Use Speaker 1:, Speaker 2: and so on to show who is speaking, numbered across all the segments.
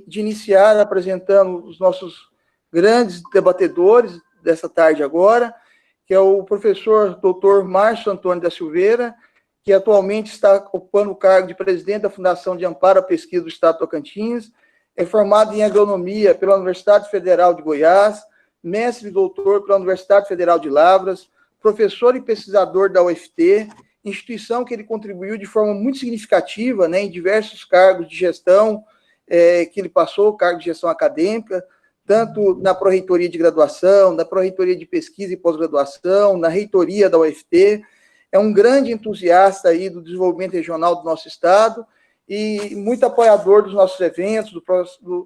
Speaker 1: de iniciar apresentando os nossos grandes debatedores dessa tarde agora, que é o professor Dr. Márcio Antônio da Silveira, que atualmente está ocupando o cargo de presidente da Fundação de Amparo à Pesquisa do Estado de Tocantins, é formado em agronomia pela Universidade Federal de Goiás, mestre e doutor pela Universidade Federal de Lavras, professor e pesquisador da UFT, instituição que ele contribuiu de forma muito significativa, né, em diversos cargos de gestão que ele passou, cargo de gestão acadêmica, tanto na Pró-Reitoria de Graduação, na Pró-Reitoria de Pesquisa e Pós-Graduação, na Reitoria da UFT. É um grande entusiasta aí do desenvolvimento regional do nosso estado e muito apoiador dos nossos eventos,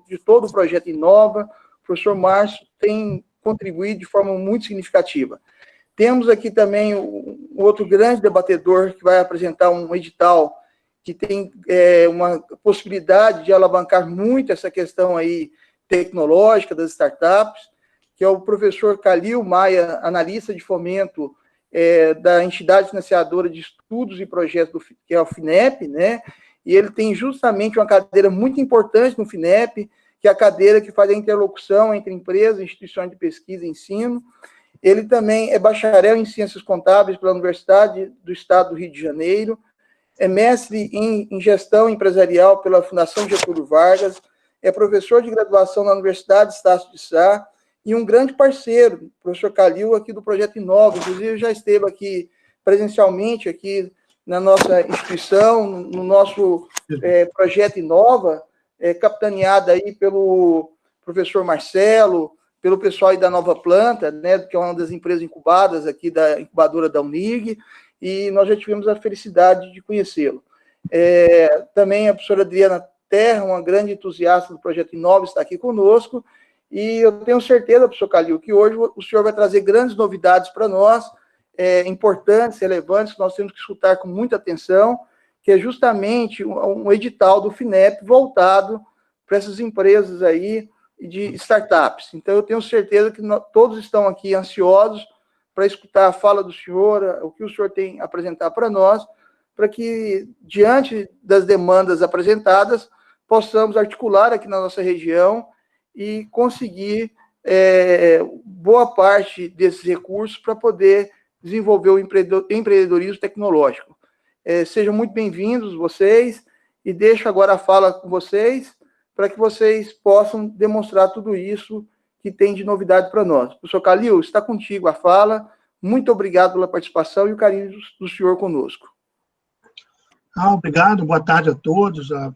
Speaker 1: de todo o projeto Inova. O professor Márcio tem contribuído de forma muito significativa. Temos aqui também um outro grande debatedor que vai apresentar um edital que tem uma possibilidade de alavancar muito essa questão aí tecnológica das startups, que é o professor Calil Maia, analista de fomento da entidade financiadora de estudos e projetos, que é o FINEP, né? E ele tem justamente uma cadeira muito importante no FINEP, que é a cadeira que faz a interlocução entre empresas, instituições de pesquisa e ensino. Ele também é bacharel em Ciências Contábeis pela Universidade do Estado do Rio de Janeiro, é mestre em Gestão Empresarial pela Fundação Getúlio Vargas, é professor de graduação na Universidade Estácio de Sá e um grande parceiro, o professor Calil, aqui do Projeto Inova. Inclusive, já esteve aqui presencialmente, aqui na nossa instituição, no nosso Projeto Inova, capitaneado aí pelo professor Marcelo, pelo pessoal aí da Nova Planta, né, que é uma das empresas incubadas aqui da incubadora da Unig, e nós já tivemos a felicidade de conhecê-lo. Também a professora Adriana Terra, uma grande entusiasta do Projeto Inova, está aqui conosco, e eu tenho certeza, professor Calil, que hoje o senhor vai trazer grandes novidades para nós, importantes, relevantes, que nós temos que escutar com muita atenção, que é justamente um edital do FINEP voltado para essas empresas aí de startups. Então, eu tenho certeza que todos estão aqui ansiosos para escutar a fala do senhor, o que o senhor tem a apresentar para nós, para que, diante das demandas apresentadas, possamos articular aqui na nossa região e conseguir boa parte desses recursos para poder desenvolver o empreendedorismo tecnológico. Sejam muito bem-vindos vocês, e deixo agora a fala com vocês, para que vocês possam demonstrar tudo isso que tem de novidade para nós. Professor Calil, está contigo a fala. Muito obrigado pela participação e o carinho do senhor conosco.
Speaker 2: Obrigado, boa tarde a todos, a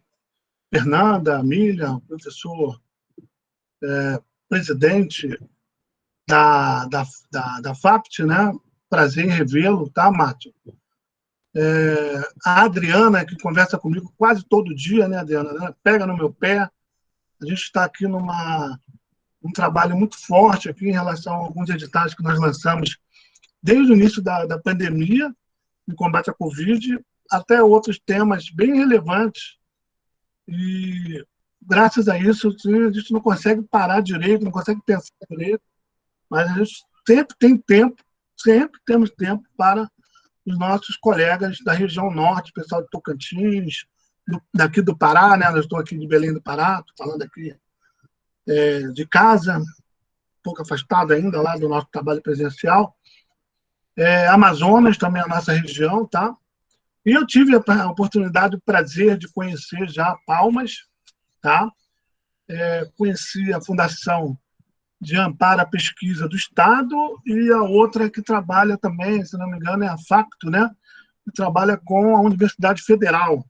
Speaker 2: Fernanda, a Miriam, o professor presidente da FAPT, né? Prazer em revê-lo, tá, Márcio? A Adriana, que conversa comigo quase todo dia, né, Adriana? Pega no meu pé. A gente está aqui um trabalho muito forte aqui em relação a alguns editais que nós lançamos desde o início da pandemia, em combate à Covid, até outros temas bem relevantes. E, graças a isso, a gente não consegue parar direito, não consegue pensar direito, mas a gente sempre tem tempo, sempre temos tempo para os nossos colegas da região norte, pessoal de Tocantins, daqui do Pará, né? Eu estou aqui de Belém do Pará, estou falando aqui de casa, um pouco afastado ainda lá do nosso trabalho presencial. Amazonas também é a nossa região, tá? E eu tive a oportunidade, o prazer de conhecer já Palmas, tá? Conheci a Fundação de Amparo à Pesquisa do Estado e a outra que trabalha também, se não me engano, é a Facto, né? Que trabalha com a Universidade Federal.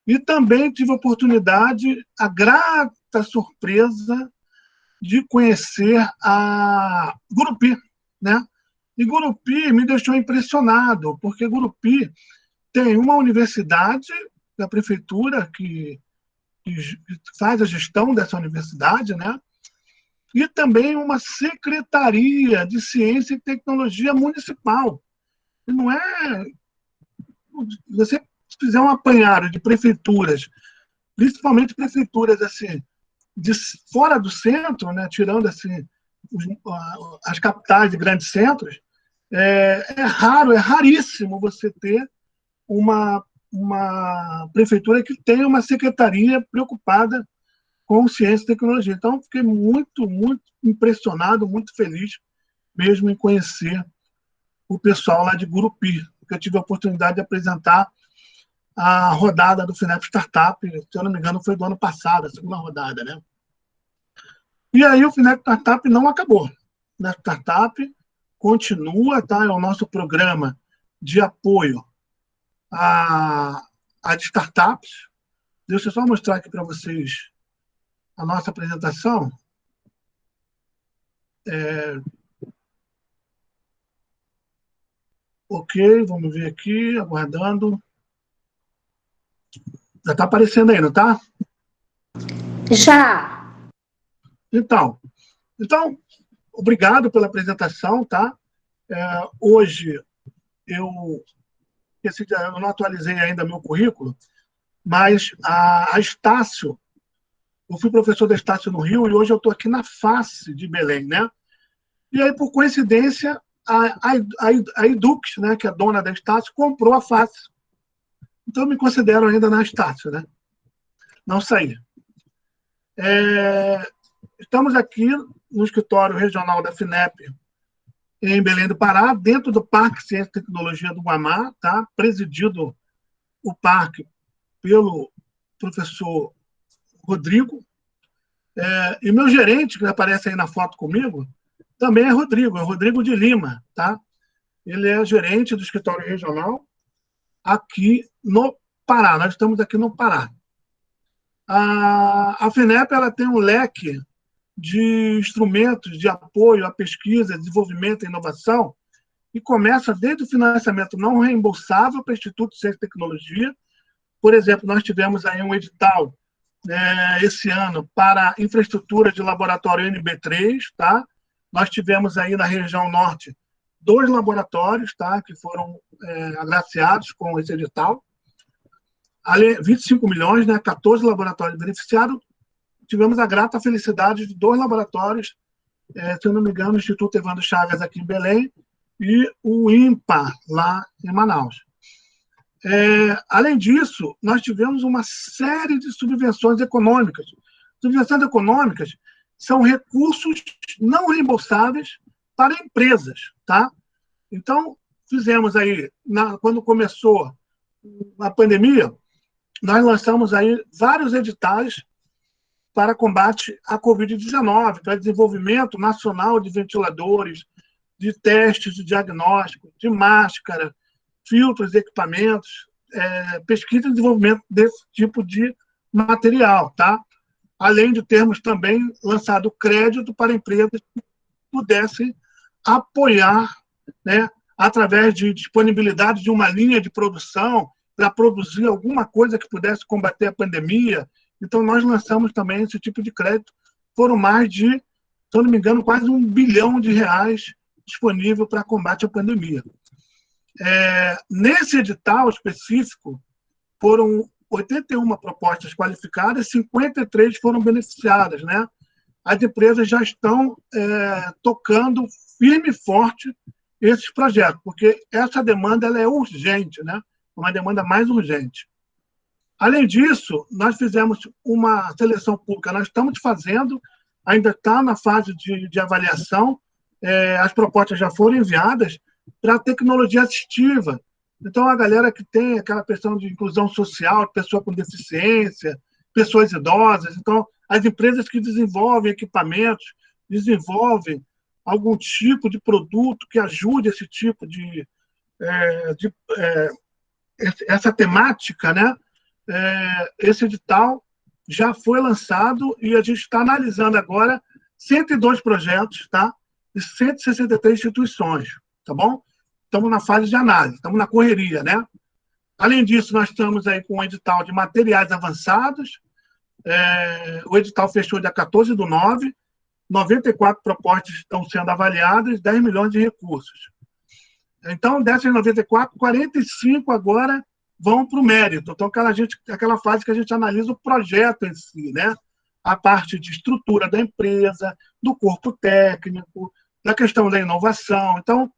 Speaker 2: E também tive a oportunidade, a grata surpresa, de conhecer a Gurupi, né? E Gurupi me deixou impressionado, porque Gurupi tem uma universidade da prefeitura que faz a gestão dessa universidade, né? E também uma secretaria de Ciência e Tecnologia Municipal. E não é... Você fizer um apanhado de prefeituras, principalmente prefeituras assim, de fora do centro, né? Tirando assim, as capitais de grandes centros, é raro, é raríssimo você ter uma prefeitura que tenha uma secretaria preocupada com ciência e tecnologia. Então, fiquei muito, muito impressionado, muito feliz mesmo em conhecer o pessoal lá de Gurupi, porque eu tive a oportunidade de apresentar a rodada do FINEP Startup, se eu não me engano, foi do ano passado, a segunda rodada, né? E aí o FINEP Startup não acabou. O FINEP Startup continua, tá? É o nosso programa de apoio a de startups. Deixa eu só mostrar aqui para vocês a nossa apresentação. Ok, vamos ver aqui, aguardando. Já está aparecendo aí, não está?
Speaker 3: Já.
Speaker 2: Então, obrigado pela apresentação, tá? Hoje eu não atualizei ainda meu currículo, mas a Estácio, eu fui professor da Estácio no Rio e hoje eu estou aqui na Face de Belém, né? E aí, por coincidência, a Edux, né, que é dona da Estácio, comprou a Face. Então, eu me considero ainda na Estácio, né? Não saí. Estamos aqui no escritório regional da FINEP, em Belém do Pará, dentro do Parque Ciência e Tecnologia do Guamá, tá? Presidido o parque pelo professor Rodrigo. E meu gerente, que aparece aí na foto comigo, também é Rodrigo de Lima, tá? Ele é gerente do escritório regional aqui no Pará. Nós estamos aqui no Pará. A FINEP ela tem um leque de instrumentos de apoio à pesquisa, desenvolvimento e inovação, e começa desde o financiamento não reembolsável para o Instituto de Ciência e Tecnologia. Por exemplo, nós tivemos aí um edital esse ano para infraestrutura de laboratório NB3, tá? Nós tivemos aí na região norte 2 laboratórios, tá? Que foram agraciados com esse edital. 25 milhões, né? 14 laboratórios beneficiados. Tivemos a grata felicidade de 2 laboratórios, se eu não me engano, o Instituto Evandro Chagas aqui em Belém e o INPA lá em Manaus. Além disso, nós tivemos uma série de subvenções econômicas. Subvenções econômicas são recursos não reembolsáveis para empresas, tá? Então, fizemos aí, quando começou a pandemia, nós lançamos aí vários editais para combate à Covid-19, para desenvolvimento nacional de ventiladores, de testes de diagnóstico, de máscara, filtros e equipamentos, pesquisa e desenvolvimento desse tipo de material, tá? Além de termos também lançado crédito para empresas que pudessem apoiar, né, através de disponibilidade de uma linha de produção para produzir alguma coisa que pudesse combater a pandemia. Então, nós lançamos também esse tipo de crédito. Foram mais de, se eu não me engano, quase R$1 bilhão disponível para combate à pandemia. Nesse edital específico, foram 81 propostas qualificadas, 53 foram beneficiadas, né? As empresas já estão tocando firme e forte esses projetos, porque essa demanda ela é urgente, né? Uma demanda mais urgente. Além disso, nós fizemos uma seleção pública, nós estamos fazendo, ainda está na fase de avaliação, as propostas já foram enviadas para tecnologia assistiva. Então, a galera que tem aquela questão de inclusão social, pessoa com deficiência, pessoas idosas, então, as empresas que desenvolvem equipamentos, desenvolvem algum tipo de produto que ajude esse tipo essa temática, né? Esse edital já foi lançado e a gente está analisando agora 102 projetos, tá? De 163 instituições, tá bom? Estamos na fase de análise, estamos na correria, né? Além disso, nós estamos aí com um edital de materiais avançados. O edital fechou dia 14/9, 94 propostas estão sendo avaliadas, 10 milhões de recursos. Então, dessas 94, 45 agora vão para o mérito. Então, aquela fase que a gente analisa o projeto em si, né? A parte de estrutura da empresa, do corpo técnico, da questão da inovação. Então,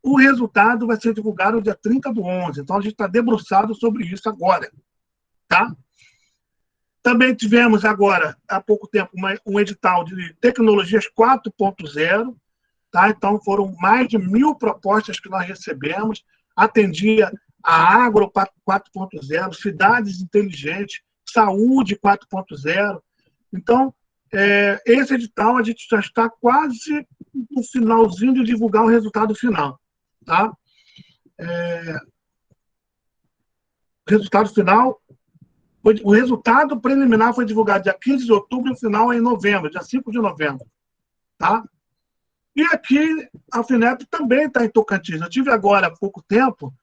Speaker 2: o resultado vai ser divulgado no dia 30/11. Então, a gente está debruçado sobre isso agora. Tá? Também tivemos agora, há pouco tempo, um edital de tecnologias 4.0, tá? Então, foram mais de 1.000 propostas que nós recebemos, atendia a agro 4.0, cidades inteligentes, saúde 4.0. Então, esse edital a gente já está quase no finalzinho de divulgar o resultado final. Tá? O resultado preliminar foi divulgado dia 15 de outubro e o final é em novembro, dia 5 de novembro. Tá? E aqui a FINEP também está em Tocantins. Eu tive agora, há pouco tempo,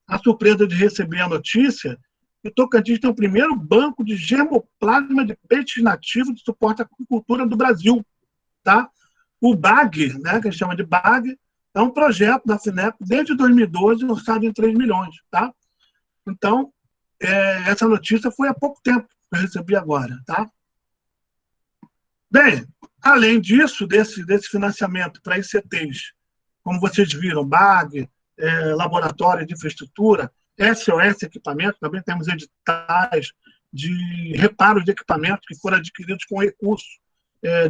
Speaker 2: a surpresa de receber a notícia que o Tocantins tem o primeiro banco de germoplasma de peixes nativos de suporte à agricultura do Brasil. Tá? O BAG, né, que a gente chama de BAG, é um projeto da FINEP desde 2012, orçado em 3 milhões. Tá? Então, essa notícia foi há pouco tempo que eu recebi agora. Tá? Bem, além disso, desse financiamento para ICTs, como vocês viram, BAG, Laboratório de Infraestrutura, SOS Equipamento, também temos editais de reparos de equipamentos que foram adquiridos com recursos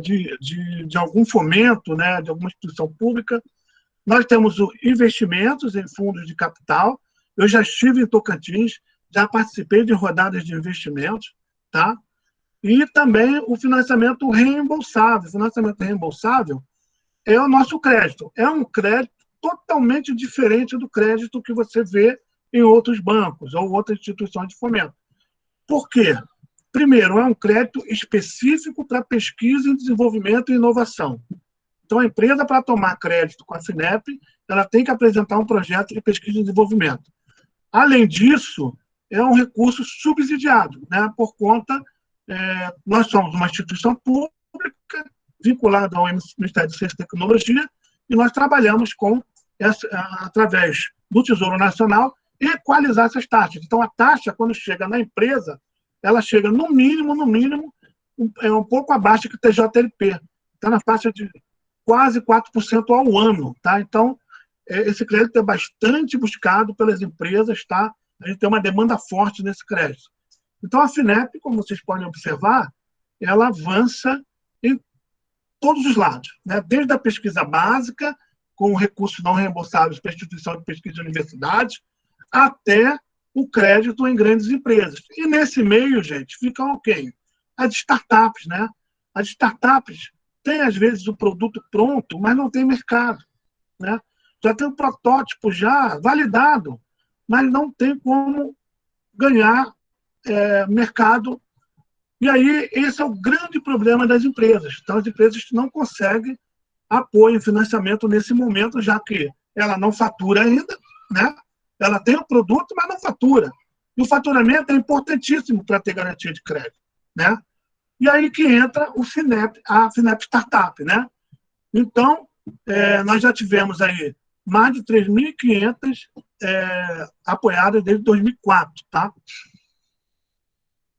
Speaker 2: de algum fomento, né, de alguma instituição pública. Nós temos investimentos em fundos de capital. Eu já estive em Tocantins, já participei de rodadas de investimentos, tá? E também o financiamento reembolsável. O financiamento reembolsável é o nosso crédito. É um crédito totalmente diferente do crédito que você vê em outros bancos ou outras instituições de fomento. Por quê? Primeiro, é um crédito específico para pesquisa em desenvolvimento e inovação. Então, a empresa, para tomar crédito com a FINEP, ela tem que apresentar um projeto de pesquisa e desenvolvimento. Além disso, é um recurso subsidiado, né, por conta... nós somos uma instituição pública vinculada ao Ministério de Ciência e Tecnologia e nós trabalhamos através do Tesouro Nacional, equalizar essas taxas. Então, a taxa, quando chega na empresa, ela chega no mínimo, um pouco abaixo que o TJLP. Está na faixa de quase 4% ao ano. Tá? Então, esse crédito é bastante buscado pelas empresas. Tá? A gente tem uma demanda forte nesse crédito. Então, a FINEP, como vocês podem observar, ela avança em todos os lados, né? Desde a pesquisa básica, com recursos não reembolsáveis para a instituição de pesquisa de universidades, até o crédito em grandes empresas. E nesse meio, gente, ficam quem? As startups, né? As startups têm, às vezes, o produto pronto, mas não tem mercado, né? Já tem um protótipo já validado, mas não tem como ganhar mercado. E aí, esse é o grande problema das empresas. Então, as empresas não conseguem apoio e financiamento nesse momento, já que ela não fatura ainda, né? Ela tem o produto, mas não fatura. E o faturamento é importantíssimo para ter garantia de crédito, né? E aí que entra a FINEP Startup, né? Então, nós já tivemos aí mais de 3.500 apoiadas desde 2004, tá?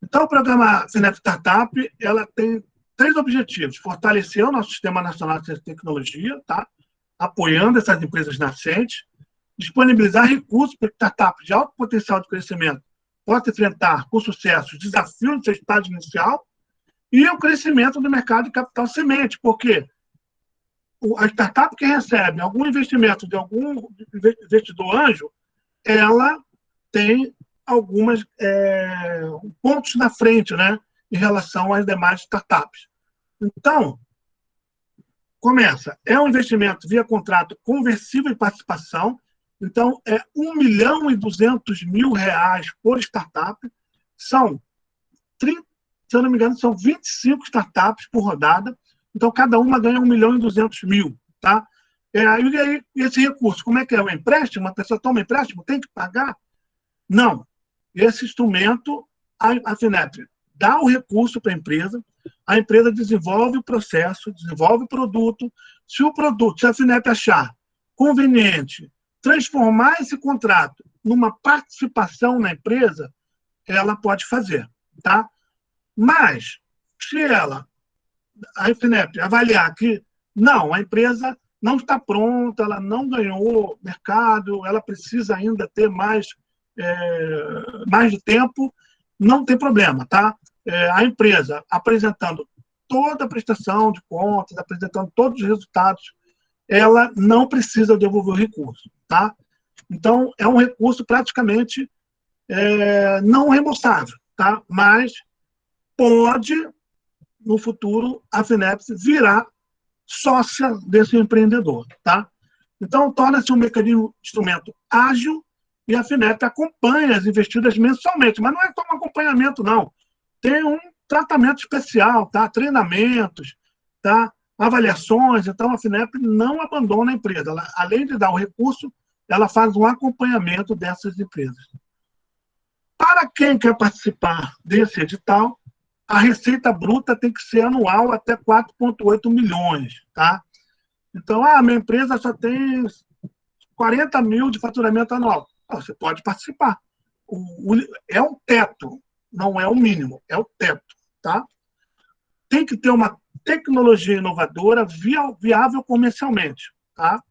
Speaker 2: Então, o programa FINEP Startup, ela tem 3 objetivos: fortalecer o nosso Sistema Nacional de Ciência e Tecnologia, tá? Apoiando essas empresas nascentes, disponibilizar recursos para startups de alto potencial de crescimento possam enfrentar com sucesso os desafios do seu estágio inicial, e o crescimento do mercado de capital semente, porque a startup que recebe algum investimento de algum investidor anjo, ela tem algumas pontos na frente, né, em relação às demais startups. Então, começa. É um investimento via contrato conversível de participação. Então, é R$1.200.000 por startup. São 30, se eu não me engano, são 25 startups por rodada. Então, cada uma ganha R$1.200.000. Tá? E aí, esse recurso, como é que é? Um empréstimo? Uma pessoa toma empréstimo? Tem que pagar? Não. Esse instrumento, a FINEP dá o recurso para a empresa desenvolve o processo, desenvolve o produto. Se a FINEP achar conveniente transformar esse contrato numa participação na empresa, ela pode fazer. Tá? Mas, se a FINEP avaliar que não, a empresa não está pronta, ela não ganhou mercado, ela precisa ainda ter mais de tempo, não tem problema, tá? a empresa apresentando toda a prestação de contas, apresentando todos os resultados, ela não precisa devolver o recurso, tá? Então, é um recurso praticamente não reembolsável, tá? Mas pode, no futuro, a Finep virar sócia desse empreendedor, tá? Então, torna-se um mecanismo, instrumento ágil, e a Finep acompanha as investidas mensalmente, mas não é só um acompanhamento, não. Tem um tratamento especial, tá? Treinamentos, tá? Avaliações. Então, a Finep não abandona a empresa. Ela, além de dar o recurso, ela faz um acompanhamento dessas empresas. Para quem quer participar desse edital, a receita bruta tem que ser anual até 4,8 milhões, tá? Então, minha empresa só tem 40 mil de faturamento anual. Você pode participar. É o teto, não é o mínimo, é o teto, tá? Tem que ter uma tecnologia inovadora viável comercialmente, tá?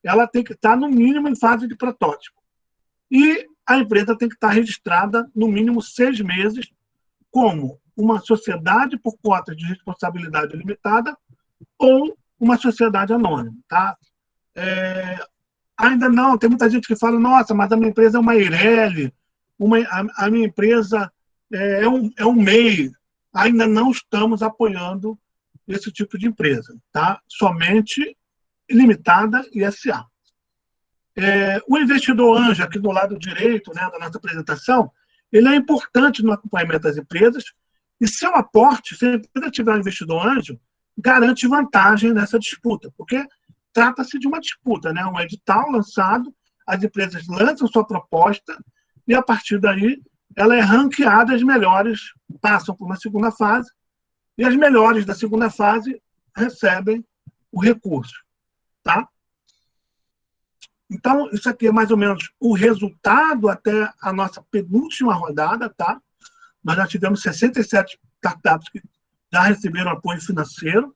Speaker 2: Ela tem que estar, no mínimo, em fase de protótipo. E a empresa tem que estar registrada, no mínimo, 6 meses, como uma sociedade por cota de responsabilidade limitada ou uma sociedade anônima, tá? Ainda não, tem muita gente que fala, nossa, mas a minha empresa é uma Eireli, a minha empresa é um MEI. Ainda não estamos apoiando esse tipo de empresa, tá? Somente limitada e SA. O investidor anjo, aqui do lado direito, né, da nossa apresentação, ele é importante no acompanhamento das empresas, e seu aporte, se a empresa tiver um investidor anjo, garante vantagem nessa disputa, porque trata-se de uma disputa, né? Um edital lançado, as empresas lançam sua proposta, e a partir daí ela é ranqueada, as melhores passam por uma segunda fase, e as melhores da segunda fase recebem o recurso, tá? Então, isso aqui é mais ou menos o resultado até a nossa penúltima rodada, tá? Nós já tivemos 67 startups que já receberam apoio financeiro.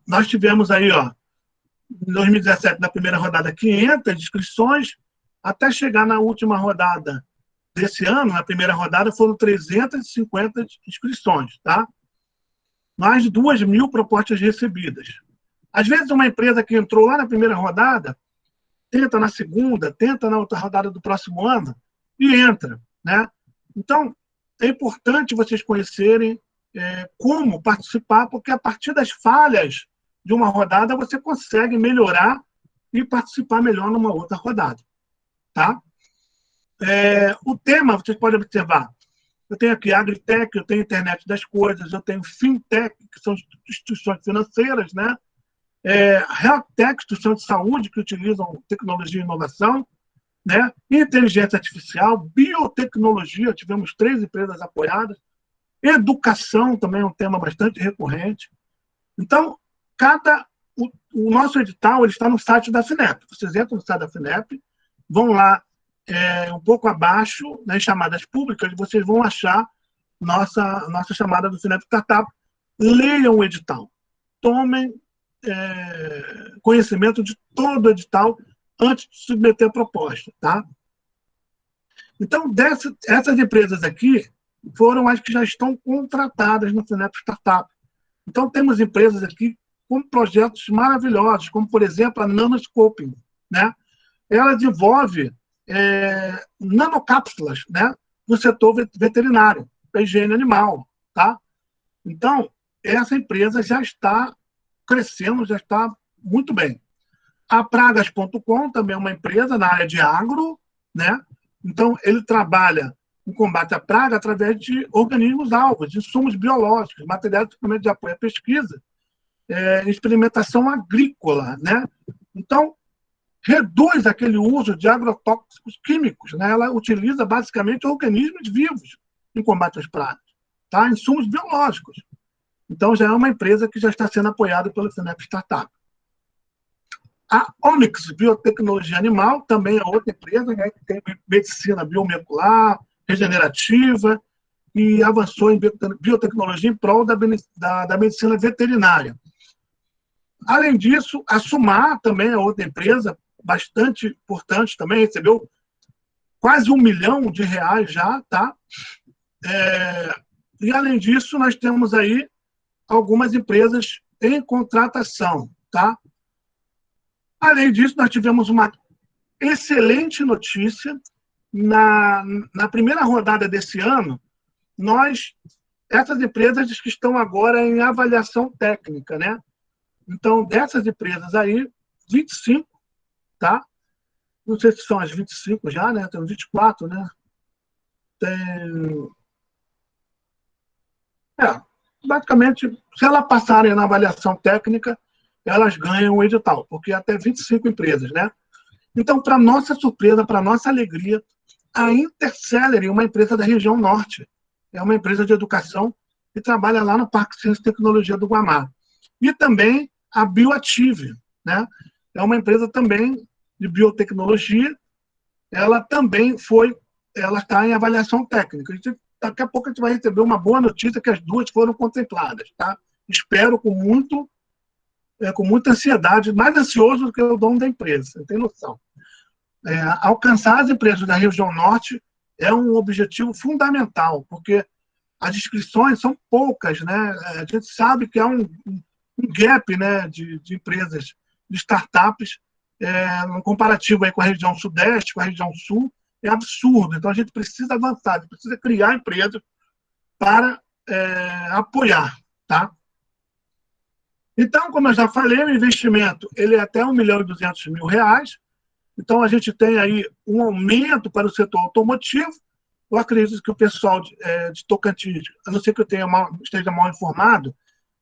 Speaker 2: Nós tivemos aí, em 2017, na primeira rodada, 500 inscrições, até chegar na última rodada desse ano, na primeira rodada, foram 350 inscrições, tá? Mais de 2.000 propostas recebidas. Às vezes, uma empresa que entrou lá na primeira rodada, tenta na segunda, tenta na outra rodada do próximo ano, e entra, né? Então, é importante vocês conhecerem como participar, porque a partir das falhas de uma rodada, você consegue melhorar e participar melhor numa outra rodada, tá? O tema, vocês podem observar, eu tenho aqui Agritech, eu tenho Internet das Coisas, eu tenho Fintech, que são instituições financeiras, né? Healthtech, instituições de saúde que utilizam tecnologia e inovação, né? Inteligência artificial, biotecnologia, tivemos 3 empresas apoiadas, educação também é um tema bastante recorrente. Então, o nosso edital ele está no site da Finep. Vocês entram no site da Finep, vão lá um pouco abaixo, nas chamadas públicas, vocês vão achar nossa chamada do Finep Startup. Leiam o edital. Tomem conhecimento de todo o edital antes de submeter a proposta, tá? Então, essas empresas aqui foram as que já estão contratadas no Finep Startup. Então, temos empresas aqui com projetos maravilhosos, como, por exemplo, a Nanoscoping, né? Ela desenvolve nanocápsulas, né, no setor veterinário, para higiene animal, tá? Então, essa empresa já está crescendo, já está muito bem. A Pragas.com também é uma empresa na área de agro, né? Então, ele trabalha no combate à praga através de organismos-alvos, de insumos biológicos, materiais de apoio à pesquisa, experimentação agrícola, né? Então, reduz aquele uso de agrotóxicos químicos, né? Ela utiliza basicamente organismos vivos em combate às pragas, tá? Insumos biológicos. Então, já é uma empresa que já está sendo apoiada pelo Finep Startup. A Onyx Biotecnologia Animal também é outra empresa, né, que tem medicina biomolecular, regenerativa, e avançou em biotecnologia em prol da medicina veterinária. Além disso, a Sumar também é outra empresa bastante importante também, recebeu quase R$1 milhão já, tá? E, além disso, nós temos aí algumas empresas em contratação, tá? Além disso, nós tivemos uma excelente notícia. Na primeira rodada desse ano, essas empresas que estão agora em avaliação técnica, né? Então, dessas empresas aí, 25, tá? Não sei se são as 25 já, né? Tem 24, né? Basicamente, se elas passarem na avaliação técnica, elas ganham o edital, porque até 25 empresas, né? Então, para nossa surpresa, para nossa alegria, a Intercelery, uma empresa da região norte, é uma empresa de educação que trabalha lá no Parque Ciência e Tecnologia do Guamá. E também a Bioative, né? É uma empresa também de biotecnologia, ela está em avaliação técnica. Daqui a pouco a gente vai receber uma boa notícia que as duas foram contempladas, tá? Espero com muita ansiedade, mais ansioso do que o dono da empresa, você tem noção. Alcançar as empresas da região norte é um objetivo fundamental, porque as inscrições são poucas, né? A gente sabe que há um gap, né, de empresas, de startups, no comparativo aí com a região sudeste, com a região sul, é absurdo. Então, a gente precisa avançar, a gente precisa criar empresas para apoiar, tá? Então, como eu já falei, o investimento ele é até R$1.200.000. Então, a gente tem aí um aumento para o setor automotivo. Eu acredito que o pessoal de Tocantins, a não ser que eu esteja mal informado,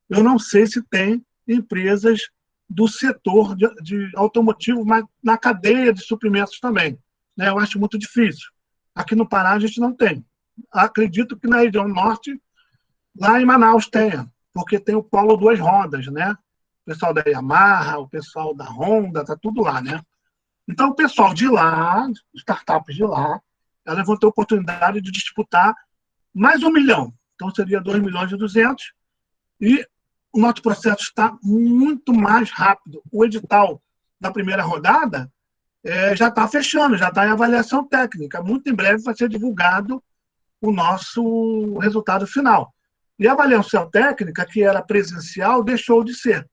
Speaker 2: eu não sei se tem empresas do setor de automotivo, mas na cadeia de suprimentos também, né? Eu acho muito difícil. Aqui no Pará a gente não tem. Acredito que na região norte, lá em Manaus tenha, porque tem o polo duas rodas, né? O pessoal da Yamaha, o pessoal da Honda, tá tudo lá, né? Então, o pessoal de lá, startups de lá, elas vão ter a oportunidade de disputar mais 1 milhão. Então, seria 2.200.000. E o nosso processo está muito mais rápido. O edital da primeira rodada já está fechando, já está em avaliação técnica. Muito em breve vai ser divulgado o nosso resultado final. E a avaliação técnica, que era presencial, deixou de ser,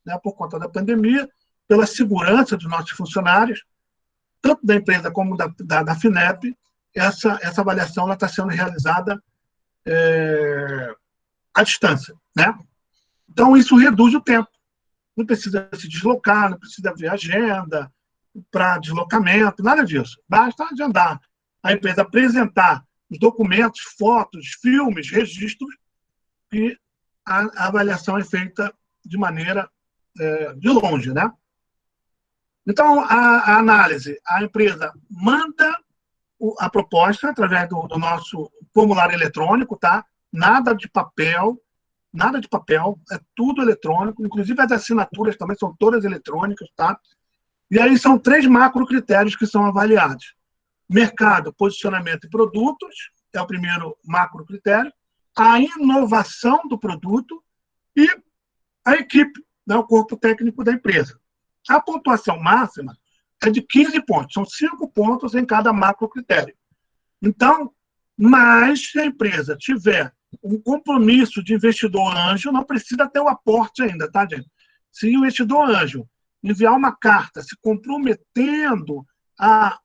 Speaker 2: né, por conta da pandemia, pela segurança dos nossos funcionários, tanto da empresa como da FINEP. Essa avaliação está sendo realizada à distância, né? Então, isso reduz o tempo. Não precisa se deslocar, não precisa ver agenda para deslocamento, nada disso. Basta agendar. A empresa apresentar os documentos, fotos, filmes, registros, e a avaliação é feita de maneira de longe, né? Então, a análise, a empresa manda a proposta através do nosso formulário eletrônico, tá? Nada de papel, é tudo eletrônico, inclusive as assinaturas também são todas eletrônicas, tá? E aí são 3 macrocritérios que são avaliados. Mercado, posicionamento e produtos, é o primeiro macrocritério, a inovação do produto e a equipe, né, o corpo técnico da empresa. A pontuação máxima é de 15 pontos, são 5 pontos em cada macrocritério. Então, mas se a empresa tiver um compromisso de investidor anjo, não precisa ter o aporte ainda, tá, gente? Se o investidor anjo enviar uma carta se comprometendo a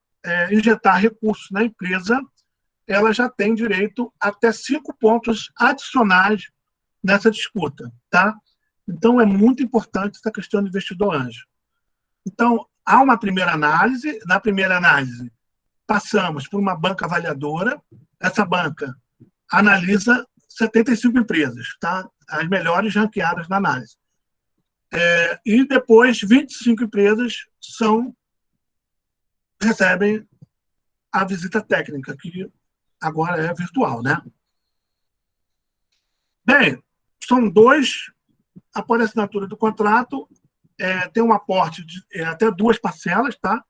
Speaker 2: injetar recursos na empresa, ela já tem direito até 5 pontos adicionais nessa disputa, tá? Então, é muito importante essa questão de investidor anjo. Então, há uma primeira análise. Na primeira análise, passamos por uma banca avaliadora. Essa banca analisa 75 empresas, tá? As melhores ranqueadas na análise. E depois, 25 empresas recebem a visita técnica, que agora é virtual, né? Bem, são 2, após a assinatura do contrato, tem um aporte de até 2 parcelas, tá?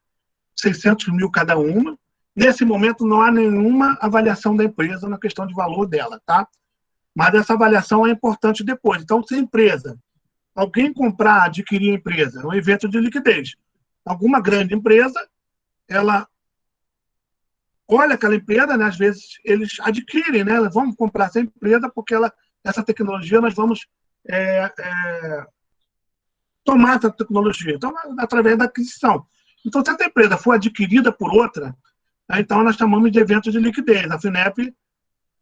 Speaker 2: 600 mil cada uma. Nesse momento, não há nenhuma avaliação da empresa na questão de valor dela, tá? Mas essa avaliação é importante depois. Então, se a empresa, alguém comprar, adquirir a empresa, um evento de liquidez, alguma grande empresa, ela olha aquela empresa, né, às vezes eles adquirem, né, vamos comprar essa empresa porque essa tecnologia nós vamos tomar essa tecnologia. Então, através da aquisição. Então, se essa empresa for adquirida por outra, então nós chamamos de evento de liquidez. A FINEP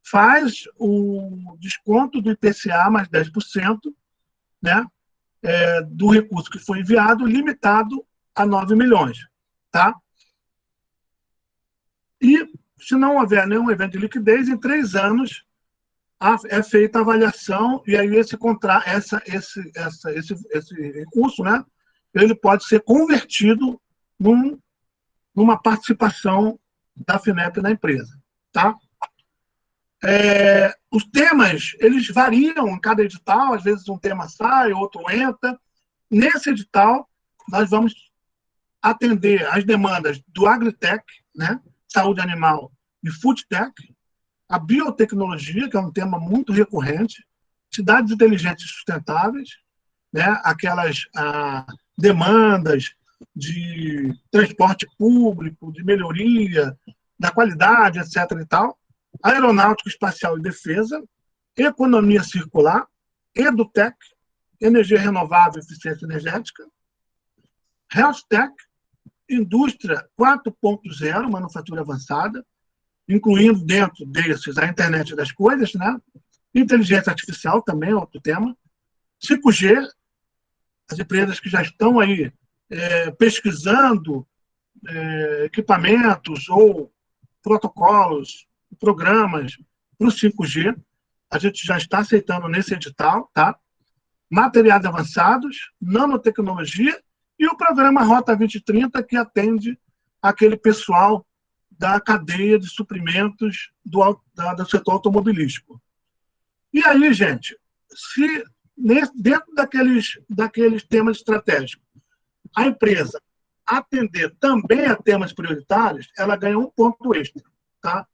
Speaker 2: faz o desconto do IPCA mais 10%, né, do recurso que foi enviado, limitado a 9 milhões. Tá? E, se não houver nenhum evento de liquidez, em 3 anos é feita a avaliação e aí esse recurso, né, ele pode ser convertido numa participação da FINEP na empresa. Tá? Os temas, eles variam em cada edital, às vezes um tema sai, outro entra. Nesse edital, nós vamos atender as demandas do Agritech, né, saúde animal e Foodtech, a biotecnologia, que é um tema muito recorrente, cidades inteligentes e sustentáveis, né, aquelas demandas de transporte público, de melhoria da qualidade, etc. e tal, aeronáutica, espacial e defesa, economia circular, edutech, energia renovável e eficiência energética, healthtech, indústria 4.0, manufatura avançada, incluindo dentro desses a internet das coisas, né? Inteligência artificial também é outro tema, 5G, as empresas que já estão aí pesquisando equipamentos ou protocolos, programas para o 5G, a gente já está aceitando nesse edital, tá? Materiais avançados, nanotecnologia e o programa Rota 2030, que atende aquele pessoal da cadeia de suprimentos do setor automobilístico. E aí, gente, se dentro daqueles temas estratégicos, a empresa atender também a temas prioritários, ela ganha um ponto extra. Tá?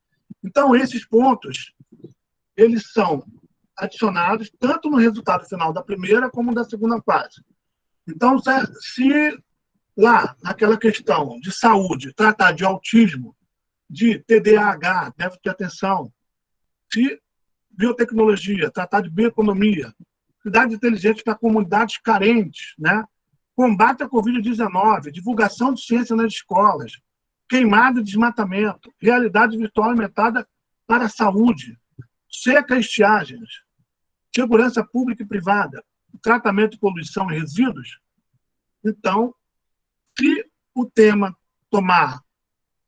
Speaker 2: Então, esses pontos, eles são adicionados tanto no resultado final da primeira como da segunda fase. Então, se lá, naquela questão de saúde, tratar de autismo, de TDAH, déficit de atenção, se biotecnologia, tratar de bioeconomia, cidades inteligentes para comunidades carentes, né? Combate à Covid-19, divulgação de ciência nas escolas, queimada e desmatamento, realidade virtual aumentada para a saúde, seca e estiagens, segurança pública e privada, tratamento de poluição e resíduos. Então, se o tema tomar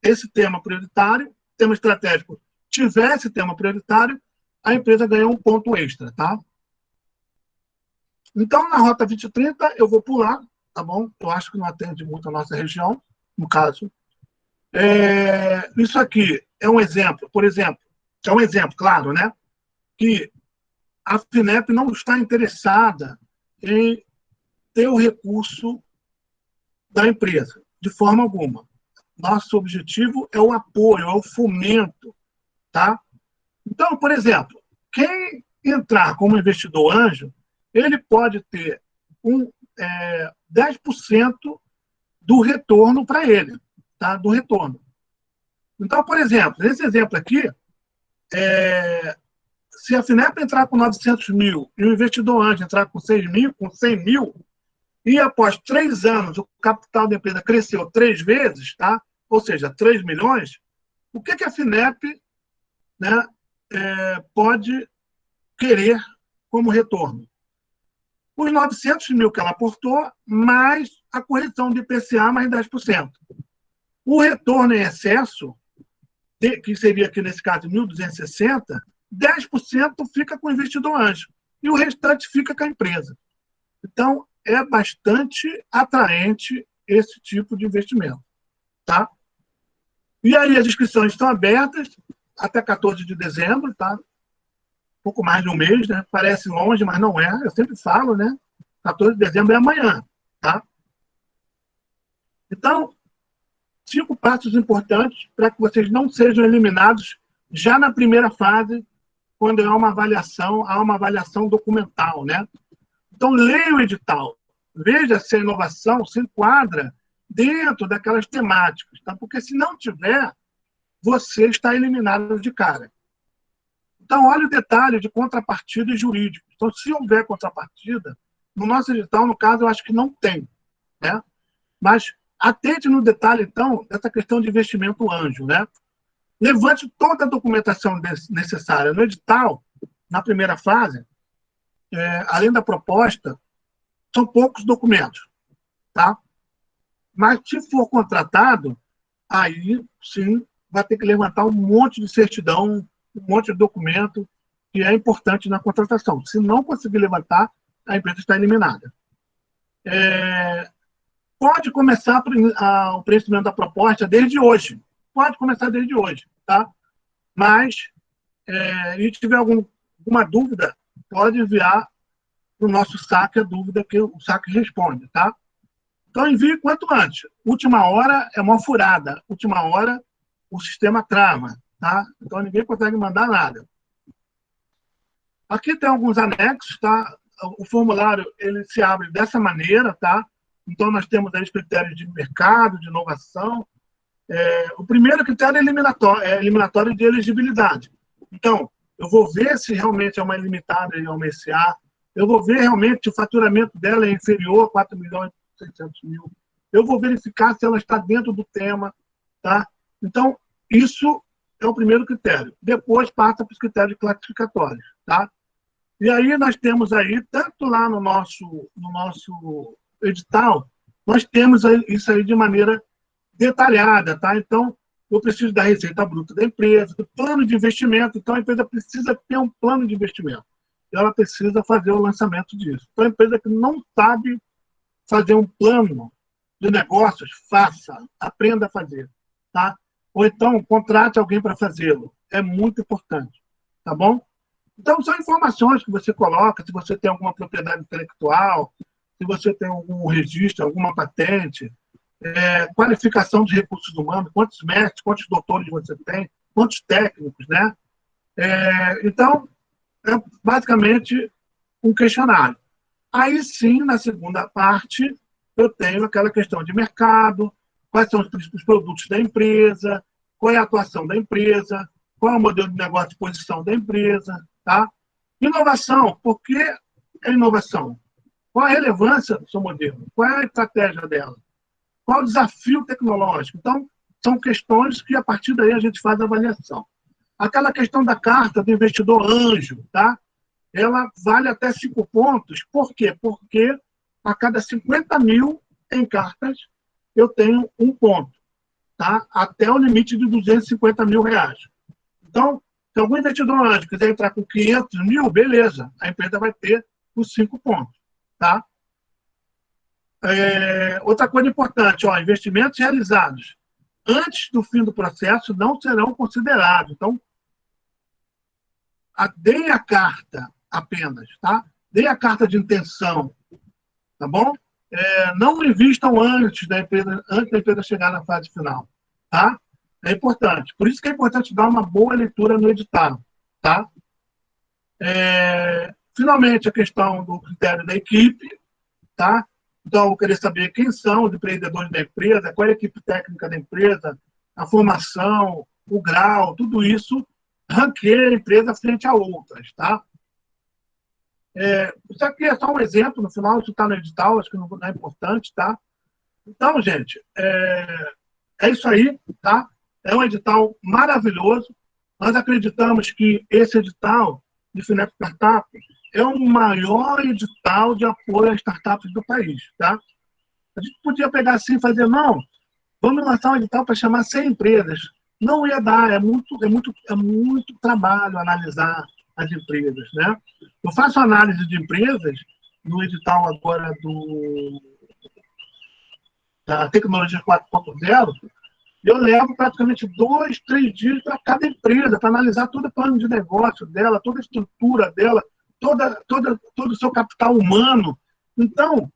Speaker 2: esse tema prioritário, tema estratégico, tiver esse tema prioritário, a empresa ganha um ponto extra, tá? Então, na Rota 2030, eu vou pular, tá bom? Eu acho que não atende muito a nossa região, no caso. Isso aqui é um exemplo, por exemplo, é um exemplo, claro, né? Que a FINEP não está interessada em ter o recurso da empresa, de forma alguma. Nosso objetivo é o apoio, é o fomento, tá? Então, por exemplo, quem entrar como investidor anjo, ele pode ter 10% do retorno para ele, tá? Do retorno. Então, por exemplo, nesse exemplo aqui, se a FINEP entrar com 900 mil e o investidor anjo entrar com 6 mil, com 100 mil, e após 3 anos o capital da empresa cresceu 3 vezes, tá? Ou seja, 3 milhões, o que a FINEP, né, pode querer como retorno? Os 900 mil que ela aportou, mais a correção de IPCA mais 10%. O retorno em excesso, que seria aqui nesse caso 1.260, 10% fica com o investidor anjo e o restante fica com a empresa. Então, é bastante atraente esse tipo de investimento. Tá? E aí as inscrições estão abertas até 14 de dezembro, tá? Pouco mais de um mês, né? Parece longe, mas não é. Eu sempre falo, né? 14 de dezembro é amanhã, tá? Então, 5 passos importantes para que vocês não sejam eliminados já na primeira fase, quando há uma avaliação documental, né? Então, leia o edital. Veja se a inovação se enquadra dentro daquelas temáticas, tá? Porque se não tiver, você está eliminado de cara. Então, olha o detalhe de contrapartida jurídica. Então, se houver contrapartida, no nosso edital, no caso, eu acho que não tem, né? Mas atente no detalhe, então, dessa questão de investimento anjo, né? Levante toda a documentação necessária. No edital, na primeira fase, além da proposta, são poucos documentos, tá? Mas, se for contratado, aí, sim, vai ter que levantar um monte de certidão, um monte de documento que é importante na contratação. Se não conseguir levantar, a empresa está eliminada. Pode começar o preenchimento da proposta desde hoje. Pode começar desde hoje, tá? Mas, se tiver alguma dúvida, pode enviar para o nosso saque a dúvida que o saque responde, tá? Então, envie quanto antes. Última hora é uma furada. Última hora, o sistema trava, tá? Então, ninguém consegue mandar nada. Aqui tem alguns anexos, tá? O formulário, ele se abre dessa maneira, tá? Então, nós temos aí os critérios de mercado, de inovação. O primeiro critério é eliminatório de elegibilidade. Então, eu vou ver se realmente é uma limitada e é uma SA. Eu vou ver realmente se o faturamento dela é inferior a 4.600.000. Eu vou verificar se ela está dentro do tema, tá? Então, isso é o primeiro critério. Depois passa para os critérios classificatórios, tá? E aí nós temos aí, tanto lá no nosso edital, nós temos isso aí de maneira detalhada, tá? Então, eu preciso da receita bruta da empresa, do plano de investimento. Então, a empresa precisa ter um plano de investimento. E ela precisa fazer o lançamento disso. Então, a empresa que não sabe fazer um plano de negócios, faça, aprenda a fazer, tá? Ou então, contrate alguém para fazê-lo. É muito importante, tá bom? Então, são informações que você coloca, se você tem alguma propriedade intelectual, se você tem algum registro, alguma patente, qualificação de recursos humanos, quantos mestres, quantos doutores você tem, quantos técnicos, né? Então, é basicamente um questionário. Aí sim, na segunda parte, eu tenho aquela questão de mercado, quais são os produtos da empresa, qual é a atuação da empresa, qual é o modelo de negócio de posição da empresa, tá? Inovação, por que é inovação? Qual a relevância do seu modelo? Qual é a estratégia dela? Qual o desafio tecnológico? Então, são questões que, a partir daí, a gente faz a avaliação. Aquela questão da carta do investidor anjo, tá? Ela vale até 5 pontos. Por quê? Porque a cada 50 mil em cartas, eu tenho 1 ponto, tá? Até o limite de 250 mil reais. Então, se algum investidor anjo quiser entrar com 500 mil, beleza. A empresa vai ter os 5 pontos, tá? Outra coisa importante, investimentos realizados antes do fim do processo não serão considerados. Então, dê a carta apenas, tá? Dê a carta de intenção, tá bom? Não invistam antes da empresa chegar na fase final, tá? É importante. Por isso que é importante dar uma boa leitura no edital, tá? Finalmente, a questão do critério da equipe, tá? Então, eu vou querer saber quem são os empreendedores da empresa, qual é a equipe técnica da empresa, a formação, o grau, tudo isso ranqueia a empresa frente a outras, tá? Isso aqui é só um exemplo, no final isso está no edital, acho que não é importante, tá? Então, gente, é isso aí, tá? É um edital maravilhoso. Nós acreditamos que esse edital de Finep Startup é o maior edital de apoio às startups do país, tá? A gente podia pegar assim e fazer, não, vamos lançar um edital para chamar 100 empresas. Não ia dar, é muito trabalho analisar as empresas, né? Eu faço análise de empresas no edital agora da Tecnologia 4.0, eu levo praticamente 2, 3 dias para cada empresa, para analisar todo o plano de negócio dela, toda a estrutura dela, todo o seu capital humano. Então,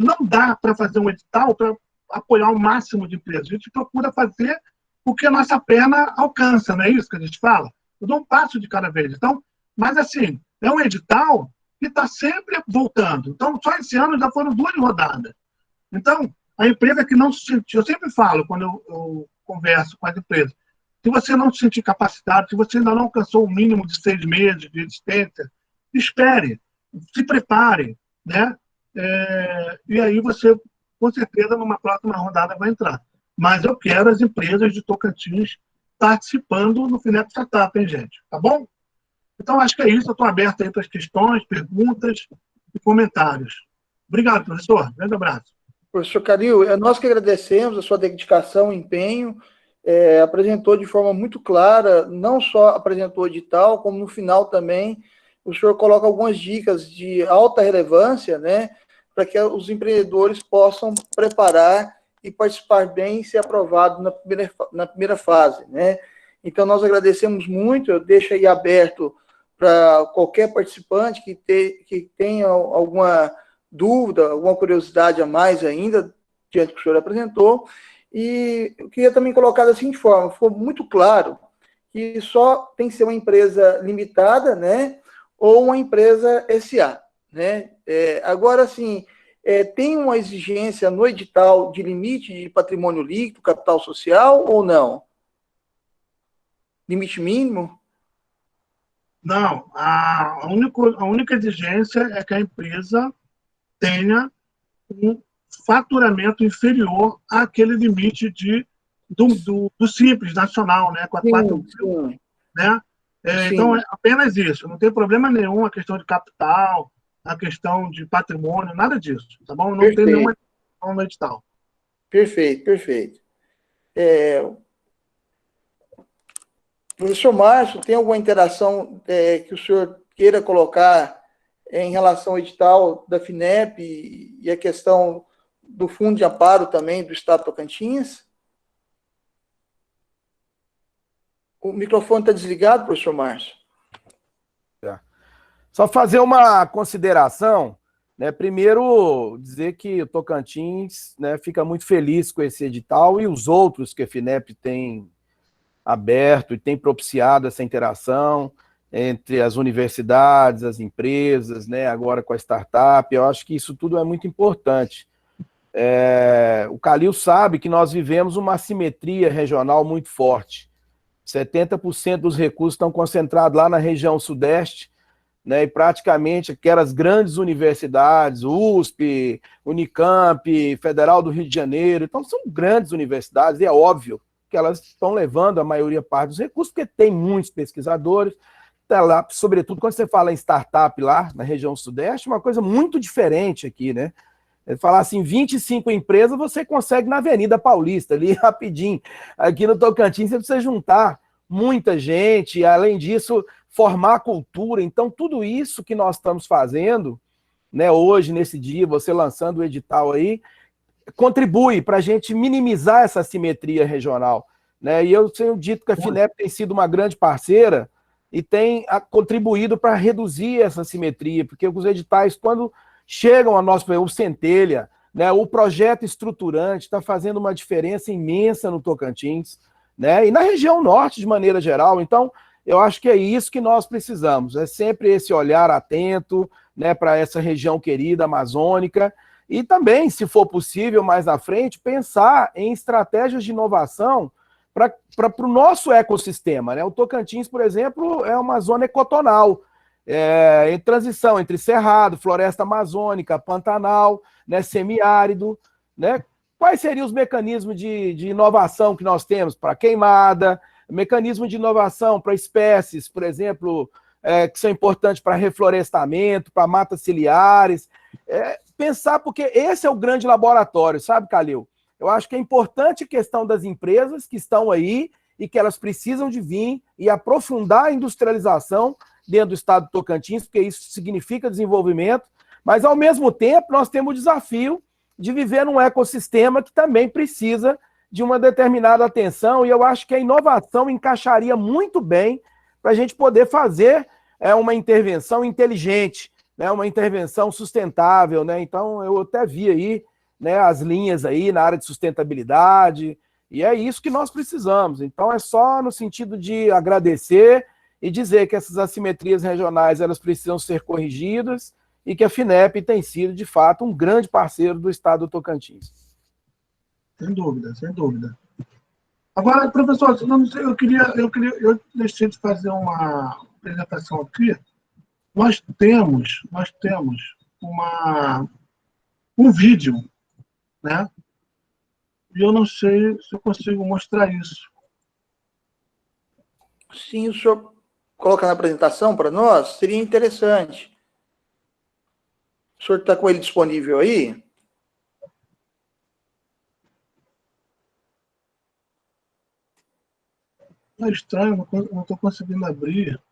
Speaker 2: não dá para fazer um edital para apoiar o máximo de empresas. A gente procura fazer o que a nossa perna alcança, não é isso que a gente fala? Eu dou um passo de cada vez. Então, mas assim, é um edital que está sempre voltando. Então, só esse ano já foram 2 rodadas. Então, a empresa que não se sentiu, eu sempre falo, quando eu converso com as empresas, Se você não se sentir capacitado, se você ainda não alcançou o mínimo de 6 meses de existência, espere, se prepare, né? E aí você, com certeza, numa próxima rodada vai entrar. Mas eu quero as empresas de Tocantins participando no FINEP Startup, hein, gente? Tá bom? Então, acho que é isso. Eu estou aberto aí para as questões, perguntas e comentários. Obrigado, professor. Grande abraço.
Speaker 1: Professor Calil, nós que agradecemos a sua dedicação e empenho, apresentou de forma muito clara, não só apresentou o edital, como no final também, o senhor coloca algumas dicas de alta relevância, né, para que os empreendedores possam preparar e participar bem e ser aprovado na primeira fase, né. Então, nós agradecemos muito, eu deixo aí aberto para qualquer participante que tenha alguma dúvida, alguma curiosidade a mais ainda, diante do que o senhor apresentou, e eu queria também colocar da seguinte forma, ficou muito claro que só tem que ser uma empresa limitada, né, ou uma empresa SA, né. Agora, assim, tem uma exigência no edital de limite de patrimônio líquido, capital social, ou não? Limite mínimo?
Speaker 2: Não, a única exigência é que a empresa tenha um faturamento inferior àquele limite do Simples Nacional, né, com a 4
Speaker 1: Sim,
Speaker 2: mil,
Speaker 1: sim,
Speaker 2: né? Então,
Speaker 1: sim,
Speaker 2: é apenas isso, não tem problema nenhum a questão de capital, a questão de patrimônio, nada disso, tá bom? Não tem nenhuma
Speaker 1: perfeito,
Speaker 2: questão no edital.
Speaker 1: perfeito, perfeito. Professor Márcio, tem alguma interação que o senhor queira colocar em relação ao edital da FINEP e a questão do fundo de amparo também do Estado de Tocantins? O microfone está desligado, professor Márcio?
Speaker 3: Só fazer uma consideração, né? Primeiro, dizer que o Tocantins, né, fica muito feliz com esse edital e os outros que a FINEP tem aberto e tem propiciado essa interação entre as universidades, as empresas, né, agora com a startup. Eu acho que isso tudo é muito importante. O Calil sabe que nós vivemos uma assimetria regional muito forte. 70% dos recursos estão concentrados lá na região sudeste, né, e praticamente aquelas grandes universidades, USP, Unicamp, Federal do Rio de Janeiro, então são grandes universidades, e é óbvio que elas estão levando a maioria parte dos recursos, porque tem muitos pesquisadores, tá lá, sobretudo quando você fala em startup lá na região sudeste, uma coisa muito diferente aqui, né? Falar assim, 25 empresas você consegue na Avenida Paulista, ali rapidinho. Aqui no Tocantins você precisa juntar muita gente, e além disso, formar cultura. Então, tudo isso que nós estamos fazendo, né, hoje, nesse dia, você lançando o edital aí, contribui para a gente minimizar essa assimetria regional, né? E eu tenho dito que a FINEP tem sido uma grande parceira e tem contribuído para reduzir essa assimetria, porque os editais, quando chegam a nós, o Centelha, né, o projeto estruturante está fazendo uma diferença imensa no Tocantins, né, e na região norte de maneira geral. Então, eu acho que é isso que nós precisamos, é sempre esse olhar atento, né, para essa região querida amazônica, e também, se for possível, mais na frente, pensar em estratégias de inovação para o nosso ecossistema, né? O Tocantins, por exemplo, é uma zona ecotonal, em transição entre cerrado, floresta amazônica, pantanal, né, semiárido, né? Quais seriam os mecanismos de inovação que nós temos para queimada, mecanismo de inovação para espécies, por exemplo, que são importantes para reflorestamento, para matas ciliares, pensar, porque esse é o grande laboratório, sabe, Calil? Eu acho que é importante a questão das empresas que estão aí e que elas precisam de vir e aprofundar a industrialização dentro do estado do Tocantins, porque isso significa desenvolvimento, mas, ao mesmo tempo, nós temos o desafio de viver num ecossistema que também precisa de uma determinada atenção, e eu acho que a inovação encaixaria muito bem para a gente poder fazer uma intervenção inteligente, né, uma intervenção sustentável, né? Então, eu até vi aí, né, as linhas aí na área de sustentabilidade, e é isso que nós precisamos. Então, é só no sentido de agradecer e dizer que essas assimetrias regionais elas precisam ser corrigidas e que a FINEP tem sido, de fato, um grande parceiro do estado do Tocantins.
Speaker 2: Sem dúvida, sem dúvida. Agora, professor, eu não sei, eu deixei de fazer uma apresentação aqui. Nós temos um vídeo, né? E eu não sei se eu consigo mostrar isso.
Speaker 1: Sim, o senhor coloca na apresentação para nós, seria interessante. O senhor está com ele disponível aí?
Speaker 2: É estranho, não estou conseguindo abrir.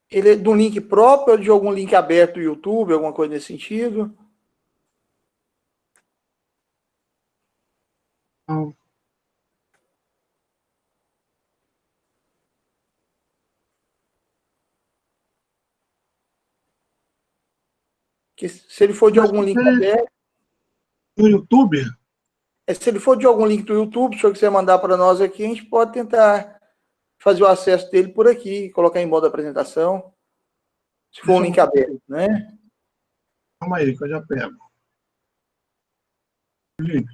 Speaker 1: Ele é de um link próprio ou de algum link aberto do YouTube, alguma coisa nesse sentido?
Speaker 2: Não.
Speaker 1: Que se ele for de
Speaker 2: Mas
Speaker 1: algum link aberto,
Speaker 2: no YouTube,
Speaker 1: se ele for de algum link do YouTube, se o senhor quiser mandar para nós aqui, a gente pode tentar fazer o acesso dele por aqui, colocar em modo apresentação, se for um link aberto, né?
Speaker 2: calma aí, que eu já pego. Link.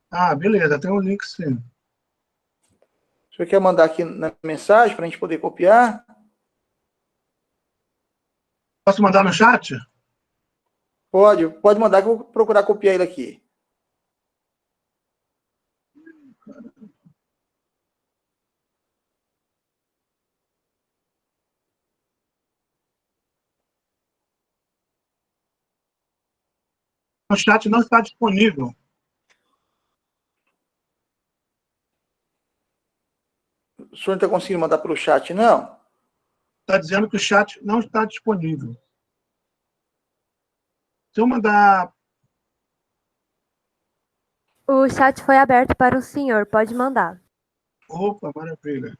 Speaker 2: Ah, beleza, tem um link sim.
Speaker 1: O senhor quer mandar aqui na mensagem para a gente poder copiar?
Speaker 2: Posso mandar no chat?
Speaker 1: Pode mandar que eu vou procurar copiar ele aqui.
Speaker 2: O chat não está disponível.
Speaker 1: O senhor não está conseguindo mandar pelo chat, não?
Speaker 2: Está dizendo que o chat não está disponível. Se eu mandar...
Speaker 4: O chat foi aberto para o senhor, pode mandar.
Speaker 2: Opa, maravilha.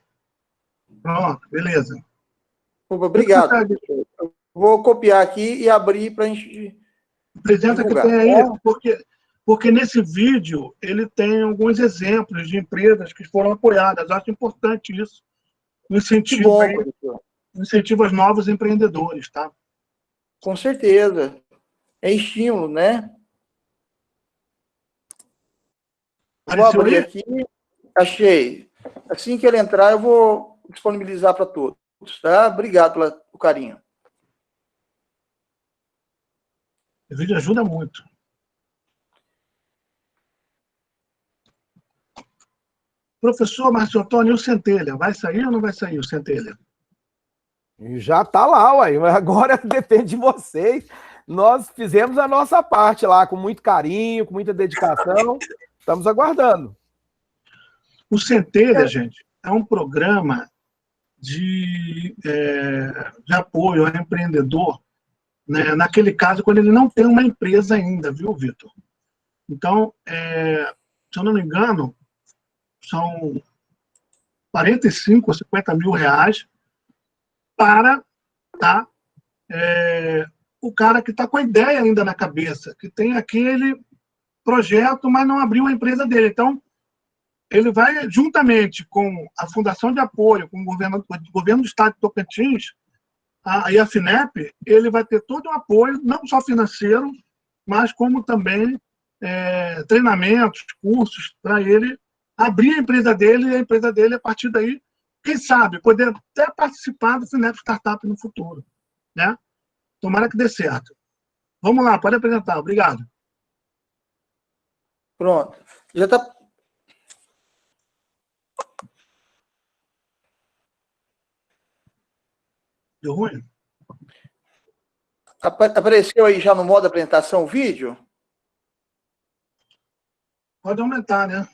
Speaker 2: Pronto, beleza.
Speaker 1: Opa, obrigado. Eu vou copiar aqui e abrir para a gente
Speaker 2: Apresenta que
Speaker 1: divulgar.
Speaker 2: tem aí, porque nesse vídeo ele tem alguns exemplos de empresas que foram apoiadas. Acho importante isso.
Speaker 1: Que bom, professor.
Speaker 2: Incentiva os novos empreendedores, tá?
Speaker 1: Com certeza. É estímulo, né? Vou abrir aqui. Achei. Assim que ele entrar, eu vou disponibilizar para todos, tá? Obrigado pelo carinho.
Speaker 2: O vídeo ajuda muito. Professor Márcio Antônio, e o Centelha? Vai sair ou não vai sair o Centelha?
Speaker 3: Já está lá, uai. Agora depende de vocês. Nós fizemos a nossa parte lá com muito carinho, com muita dedicação. Estamos aguardando.
Speaker 2: O Centelha, gente, é um programa de apoio ao empreendedor, né, naquele caso, quando ele não tem uma empresa ainda, viu, Vitor? Então, se eu não me engano, são 45 ou 50 mil reais para o cara que está com a ideia ainda na cabeça, que tem aquele projeto, mas não abriu a empresa dele. Então, ele vai, juntamente com a Fundação de Apoio, com o governo do Estado de Tocantins, e a FINEP, ele vai ter todo o apoio, não só financeiro, mas como também treinamentos, cursos, para ele abrir a empresa dele, e a empresa dele, a partir daí, quem sabe, poder até participar do FINEP Startup no futuro, né? Tomara que dê certo. Vamos lá, pode apresentar. Obrigado.
Speaker 1: Pronto. Já está...
Speaker 2: Deu ruim?
Speaker 1: Apareceu aí já no modo apresentação o vídeo?
Speaker 2: Pode aumentar, né?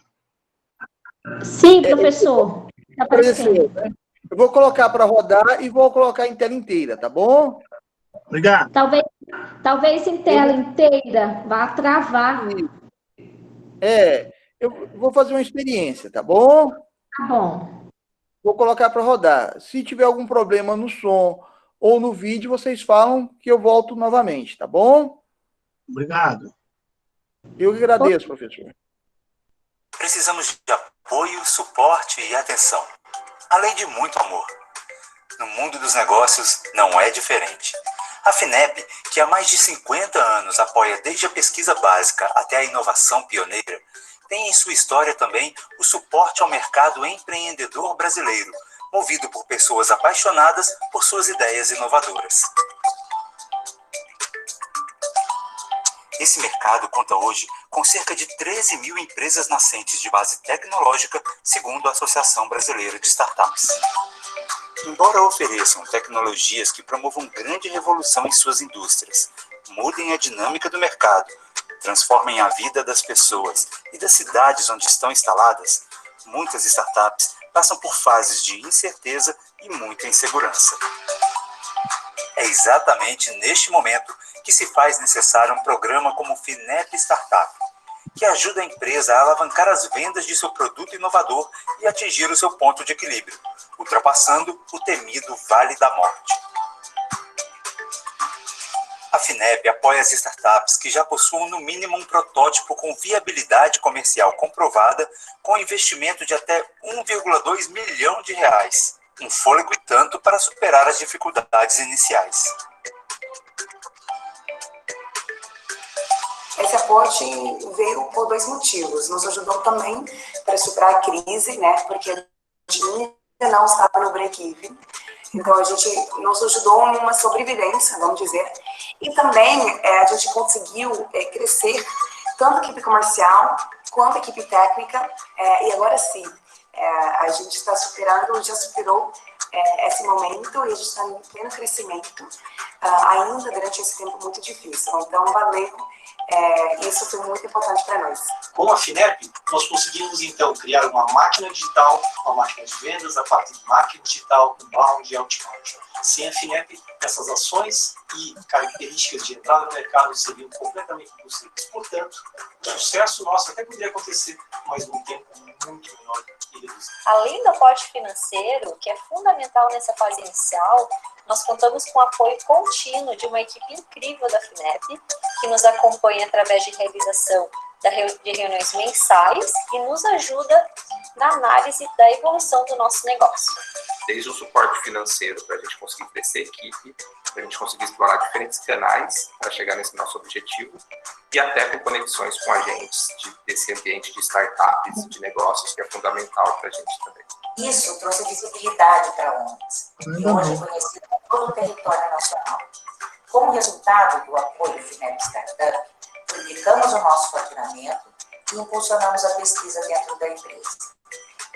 Speaker 5: Sim, professor. Está aparecendo.
Speaker 1: Né? Eu vou colocar para rodar e vou colocar em tela inteira, tá bom?
Speaker 2: Obrigado.
Speaker 5: Talvez em tela inteira vá travar.
Speaker 1: Eu vou fazer uma experiência, tá bom?
Speaker 5: Tá bom.
Speaker 1: Vou colocar para rodar. Se tiver algum problema no som ou no vídeo, vocês falam que eu volto novamente, tá bom?
Speaker 2: Obrigado.
Speaker 1: Eu que agradeço, professor.
Speaker 6: Precisamos de apoio, suporte e atenção, além de muito amor. No mundo dos negócios não é diferente. A FINEP que há mais de 50 anos apoia desde a pesquisa básica até a inovação pioneira, tem em sua história também o suporte ao mercado empreendedor brasileiro, movido por pessoas apaixonadas por suas ideias inovadoras. Esse mercado conta hoje com cerca de 13 mil empresas nascentes de base tecnológica, segundo a Associação Brasileira de Startups. Embora ofereçam tecnologias que promovam grande revolução em suas indústrias, mudem a dinâmica do mercado, transformem a vida das pessoas e das cidades onde estão instaladas, muitas startups passam por fases de incerteza e muita insegurança. É exatamente neste momento que se faz necessário um programa como o FINEP Startup, que ajuda a empresa a alavancar as vendas de seu produto inovador e atingir o seu ponto de equilíbrio, ultrapassando o temido Vale da Morte. A FINEP apoia as startups que já possuam no mínimo um protótipo com viabilidade comercial comprovada, com investimento de até 1,2 milhão de reais, um fôlego e tanto para superar as dificuldades iniciais.
Speaker 7: Esse aporte veio por 2 motivos. Nos ajudou também para superar a crise, né? Porque a gente ainda não estava no break-even. Então, nos ajudou numa sobrevivência, vamos dizer. E também a gente conseguiu crescer tanto a equipe comercial quanto a equipe técnica. E agora sim, a gente está já superou esse momento e a gente está em pleno crescimento, ainda durante esse tempo muito difícil. Então, valeu. Isso foi muito importante para nós.
Speaker 8: Com a FINEP, nós conseguimos, então, criar uma máquina digital, uma máquina de vendas, a parte de marketing digital, inbound e outbound. Sem a FINEP, essas ações e características de entrada no mercado seriam completamente impossíveis. Portanto, o sucesso nosso até poderia acontecer, mas num tempo muito menor e reduzido.
Speaker 9: Além do aporte financeiro, que é fundamental nessa fase inicial, nós contamos com o apoio contínuo de uma equipe incrível da FINEP, que nos acompanha através de realização de reuniões mensais e nos ajuda na análise da evolução do nosso negócio.
Speaker 10: Desde o suporte financeiro para a gente conseguir crescer a equipe, para a gente conseguir explorar diferentes canais para chegar nesse nosso objetivo, e até com conexões com agentes desse ambiente de startups, de negócios, que é fundamental para a gente também.
Speaker 7: Isso trouxe visibilidade para a ONGs, e hoje é conhecido por todo o território nacional. Como resultado do apoio FINEP Startup, triplicamos o nosso faturamento e impulsionamos a pesquisa dentro da empresa.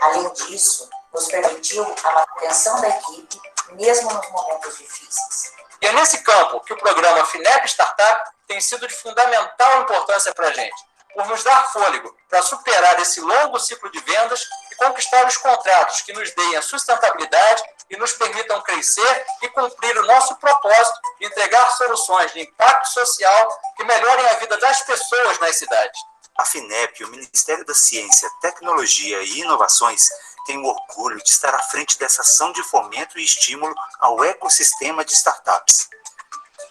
Speaker 7: Além disso, nos permitiu a manutenção da equipe, mesmo nos momentos difíceis.
Speaker 11: E é nesse campo que o programa FINEP Startup tem sido de fundamental importância para a gente, por nos dar fôlego para superar esse longo ciclo de vendas e conquistar os contratos que nos deem a sustentabilidade e nos permitam crescer e cumprir o nosso propósito de entregar soluções de impacto social que melhorem a vida das pessoas nas cidades.
Speaker 6: A FINEP, o Ministério da Ciência, Tecnologia e Inovações, tem o orgulho de estar à frente dessa ação de fomento e estímulo ao ecossistema de startups.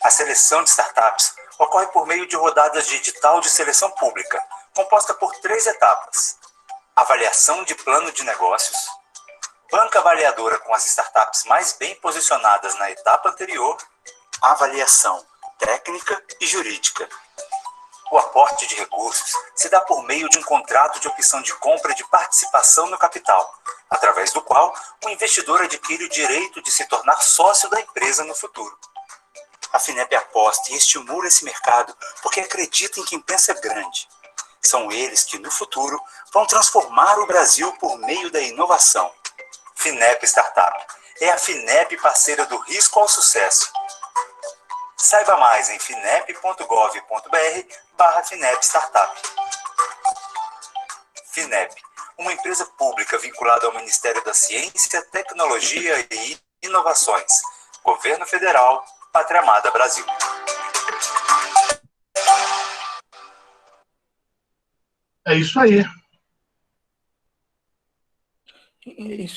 Speaker 6: A seleção de startups ocorre por meio de rodadas de edital de seleção pública, composta por 3 etapas: avaliação de plano de negócios, banca avaliadora com as startups mais bem posicionadas na etapa anterior, avaliação técnica e jurídica. O aporte de recursos se dá por meio de um contrato de opção de compra de participação no capital, através do qual o investidor adquire o direito de se tornar sócio da empresa no futuro. A FINEP aposta e estimula esse mercado porque acredita em quem pensa grande. São eles que, no futuro, vão transformar o Brasil por meio da inovação. FINEP Startup é a FINEP parceira do Risco ao Sucesso. Saiba mais em finep.gov.br/FINEP Startup. FINEP, uma empresa pública vinculada ao Ministério da Ciência, Tecnologia e Inovações. Governo Federal, Pátria Amada Brasil.
Speaker 2: É isso aí.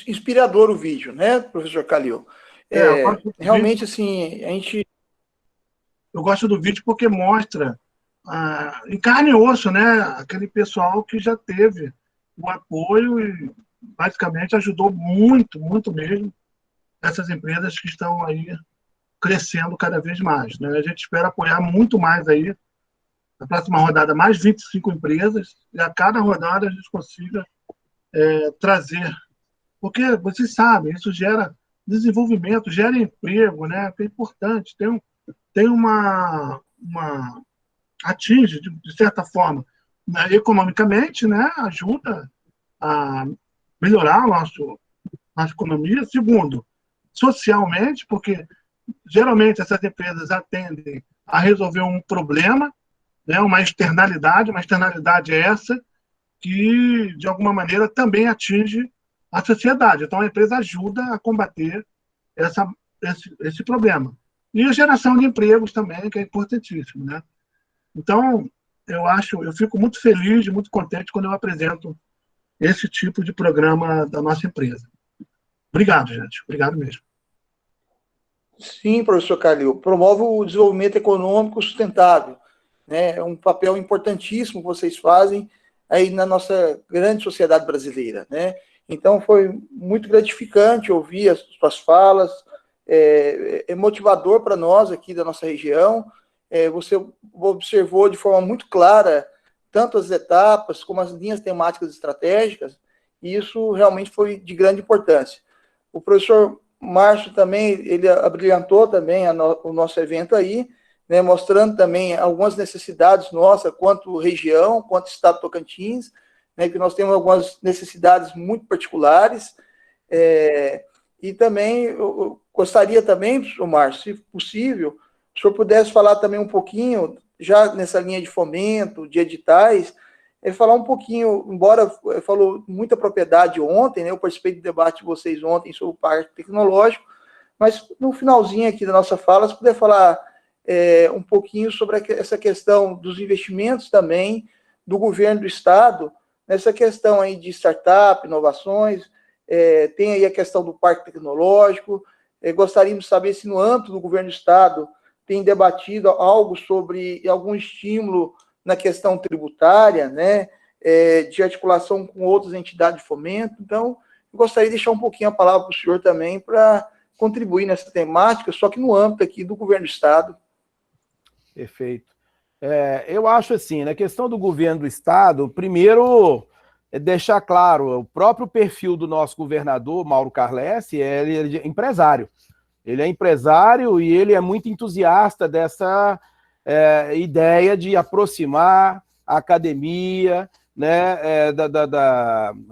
Speaker 1: Inspirador o vídeo, né, professor Calil? Realmente, assim,
Speaker 2: eu gosto do vídeo porque mostra em carne e osso, né, aquele pessoal que já teve o apoio e basicamente ajudou muito, muito mesmo essas empresas que estão aí crescendo cada vez mais, né? A gente espera apoiar muito mais aí, na próxima rodada, mais 25 empresas, e a cada rodada a gente consiga trazer. Porque, vocês sabem, isso gera desenvolvimento, gera emprego, né? Que é importante. Tem uma atinge, de certa forma, né, economicamente, né? Ajuda a melhorar a nossa economia. Segundo, socialmente, porque geralmente essas empresas atendem a resolver um problema, né, uma externalidade é essa que, de alguma maneira, também atinge a sociedade. Então, a empresa ajuda a combater esse problema. E a geração de empregos também, que é importantíssimo, né? Então, eu fico muito feliz e muito contente quando eu apresento esse tipo de programa da nossa empresa. Obrigado, gente. Obrigado mesmo.
Speaker 1: Sim, professor Calil, promove o desenvolvimento econômico sustentável, né? É um papel importantíssimo que vocês fazem aí na nossa grande sociedade brasileira, né? Então, foi muito gratificante ouvir as suas falas, é motivador para nós aqui da nossa região. Você observou de forma muito clara tanto as etapas como as linhas temáticas estratégicas, e isso realmente foi de grande importância. O professor Márcio também, ele abrilhantou também o nosso evento aí, né, mostrando também algumas necessidades nossas, quanto região, quanto Estado de Tocantins, né, que nós temos algumas necessidades muito particulares, e também, eu gostaria também, professor Márcio, se possível, o senhor pudesse falar também um pouquinho, já nessa linha de fomento, de editais, falar um pouquinho, embora falou muita propriedade ontem, né, eu participei do debate de vocês ontem sobre o parque tecnológico, mas no finalzinho aqui da nossa fala, se puder falar um pouquinho sobre essa questão dos investimentos também do governo do Estado, nessa questão aí de startup, inovações, tem aí a questão do parque tecnológico, gostaríamos de saber se no âmbito do governo do Estado tem debatido algo sobre algum estímulo na questão tributária, né, de articulação com outras entidades de fomento. Então, eu gostaria de deixar um pouquinho a palavra para o senhor também para contribuir nessa temática, só que no âmbito aqui do governo do Estado.
Speaker 3: Perfeito. Eu acho assim, na questão do governo do Estado, primeiro, deixar claro, o próprio perfil do nosso governador, Mauro Carlessi, ele é empresário. Ele é empresário e ele é muito entusiasta dessa ideia de aproximar a academia, né,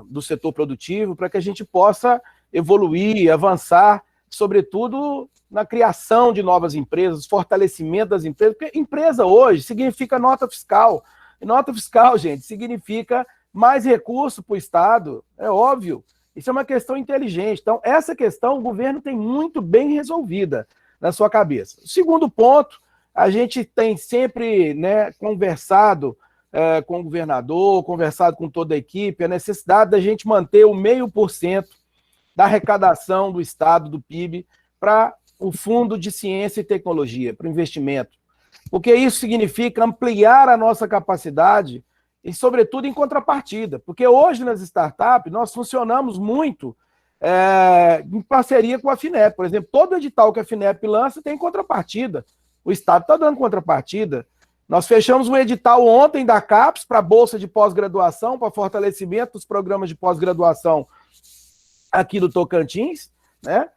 Speaker 3: do setor produtivo, para que a gente possa evoluir, avançar, sobretudo na criação de novas empresas, fortalecimento das empresas, porque empresa hoje significa nota fiscal. E nota fiscal, gente, significa mais recurso para o Estado, é óbvio. Isso é uma questão inteligente. Então, essa questão o governo tem muito bem resolvida na sua cabeça. O segundo ponto, a gente tem sempre, né, conversado com o governador, conversado com toda a equipe, a necessidade da gente manter o 0,5% da arrecadação do Estado, do PIB, para o Fundo de Ciência e Tecnologia, para o investimento. Porque isso significa ampliar a nossa capacidade e, sobretudo, em contrapartida. Porque hoje, nas startups, nós funcionamos muito em parceria com a FINEP. Por exemplo, todo edital que a FINEP lança tem contrapartida. O Estado está dando contrapartida. Nós fechamos um edital ontem da CAPES para a Bolsa de Pós-Graduação, para fortalecimento dos programas de pós-graduação aqui do Tocantins, né?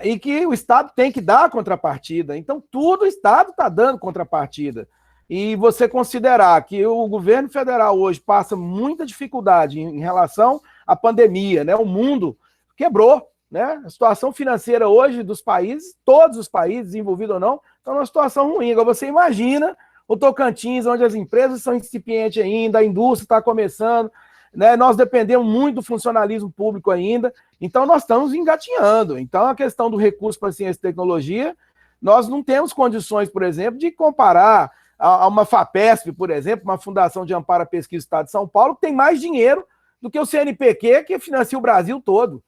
Speaker 3: E que o Estado tem que dar contrapartida. Então, tudo o Estado está dando contrapartida. E você considerar que o governo federal hoje passa muita dificuldade em relação à pandemia, né? O mundo quebrou, né? A situação financeira hoje dos países, todos os países, desenvolvidos ou não, estão numa situação ruim. Agora você imagina o Tocantins, onde as empresas são incipientes ainda, a indústria está começando, né? Nós dependemos muito do funcionalismo público ainda, então nós estamos engatinhando. Então a questão do recurso para ciência e tecnologia, nós não temos condições, por exemplo, de comparar a uma FAPESP, por exemplo, uma Fundação de Amparo à Pesquisa do Estado de São Paulo, que tem mais dinheiro do que o CNPq, que financia o Brasil todo.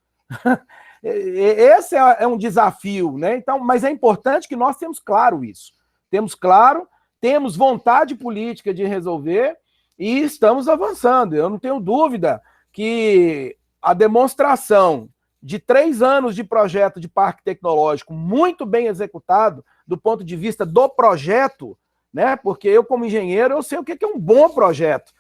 Speaker 3: Esse é um desafio, né? Então, mas é importante que nós temos claro isso. Temos claro, temos vontade política de resolver e estamos avançando. Eu não tenho dúvida que a demonstração de 3 anos de projeto de parque tecnológico muito bem executado do ponto de vista do projeto, né? Porque eu, como engenheiro, eu sei o que é um bom projeto.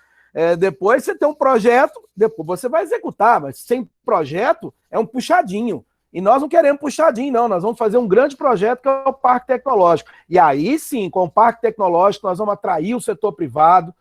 Speaker 3: Depois você tem um projeto, depois você vai executar, mas sem projeto é um puxadinho. E nós não queremos puxadinho, não. Nós vamos fazer um grande projeto que é o Parque Tecnológico. E aí sim, com o Parque Tecnológico, nós vamos atrair o setor privado.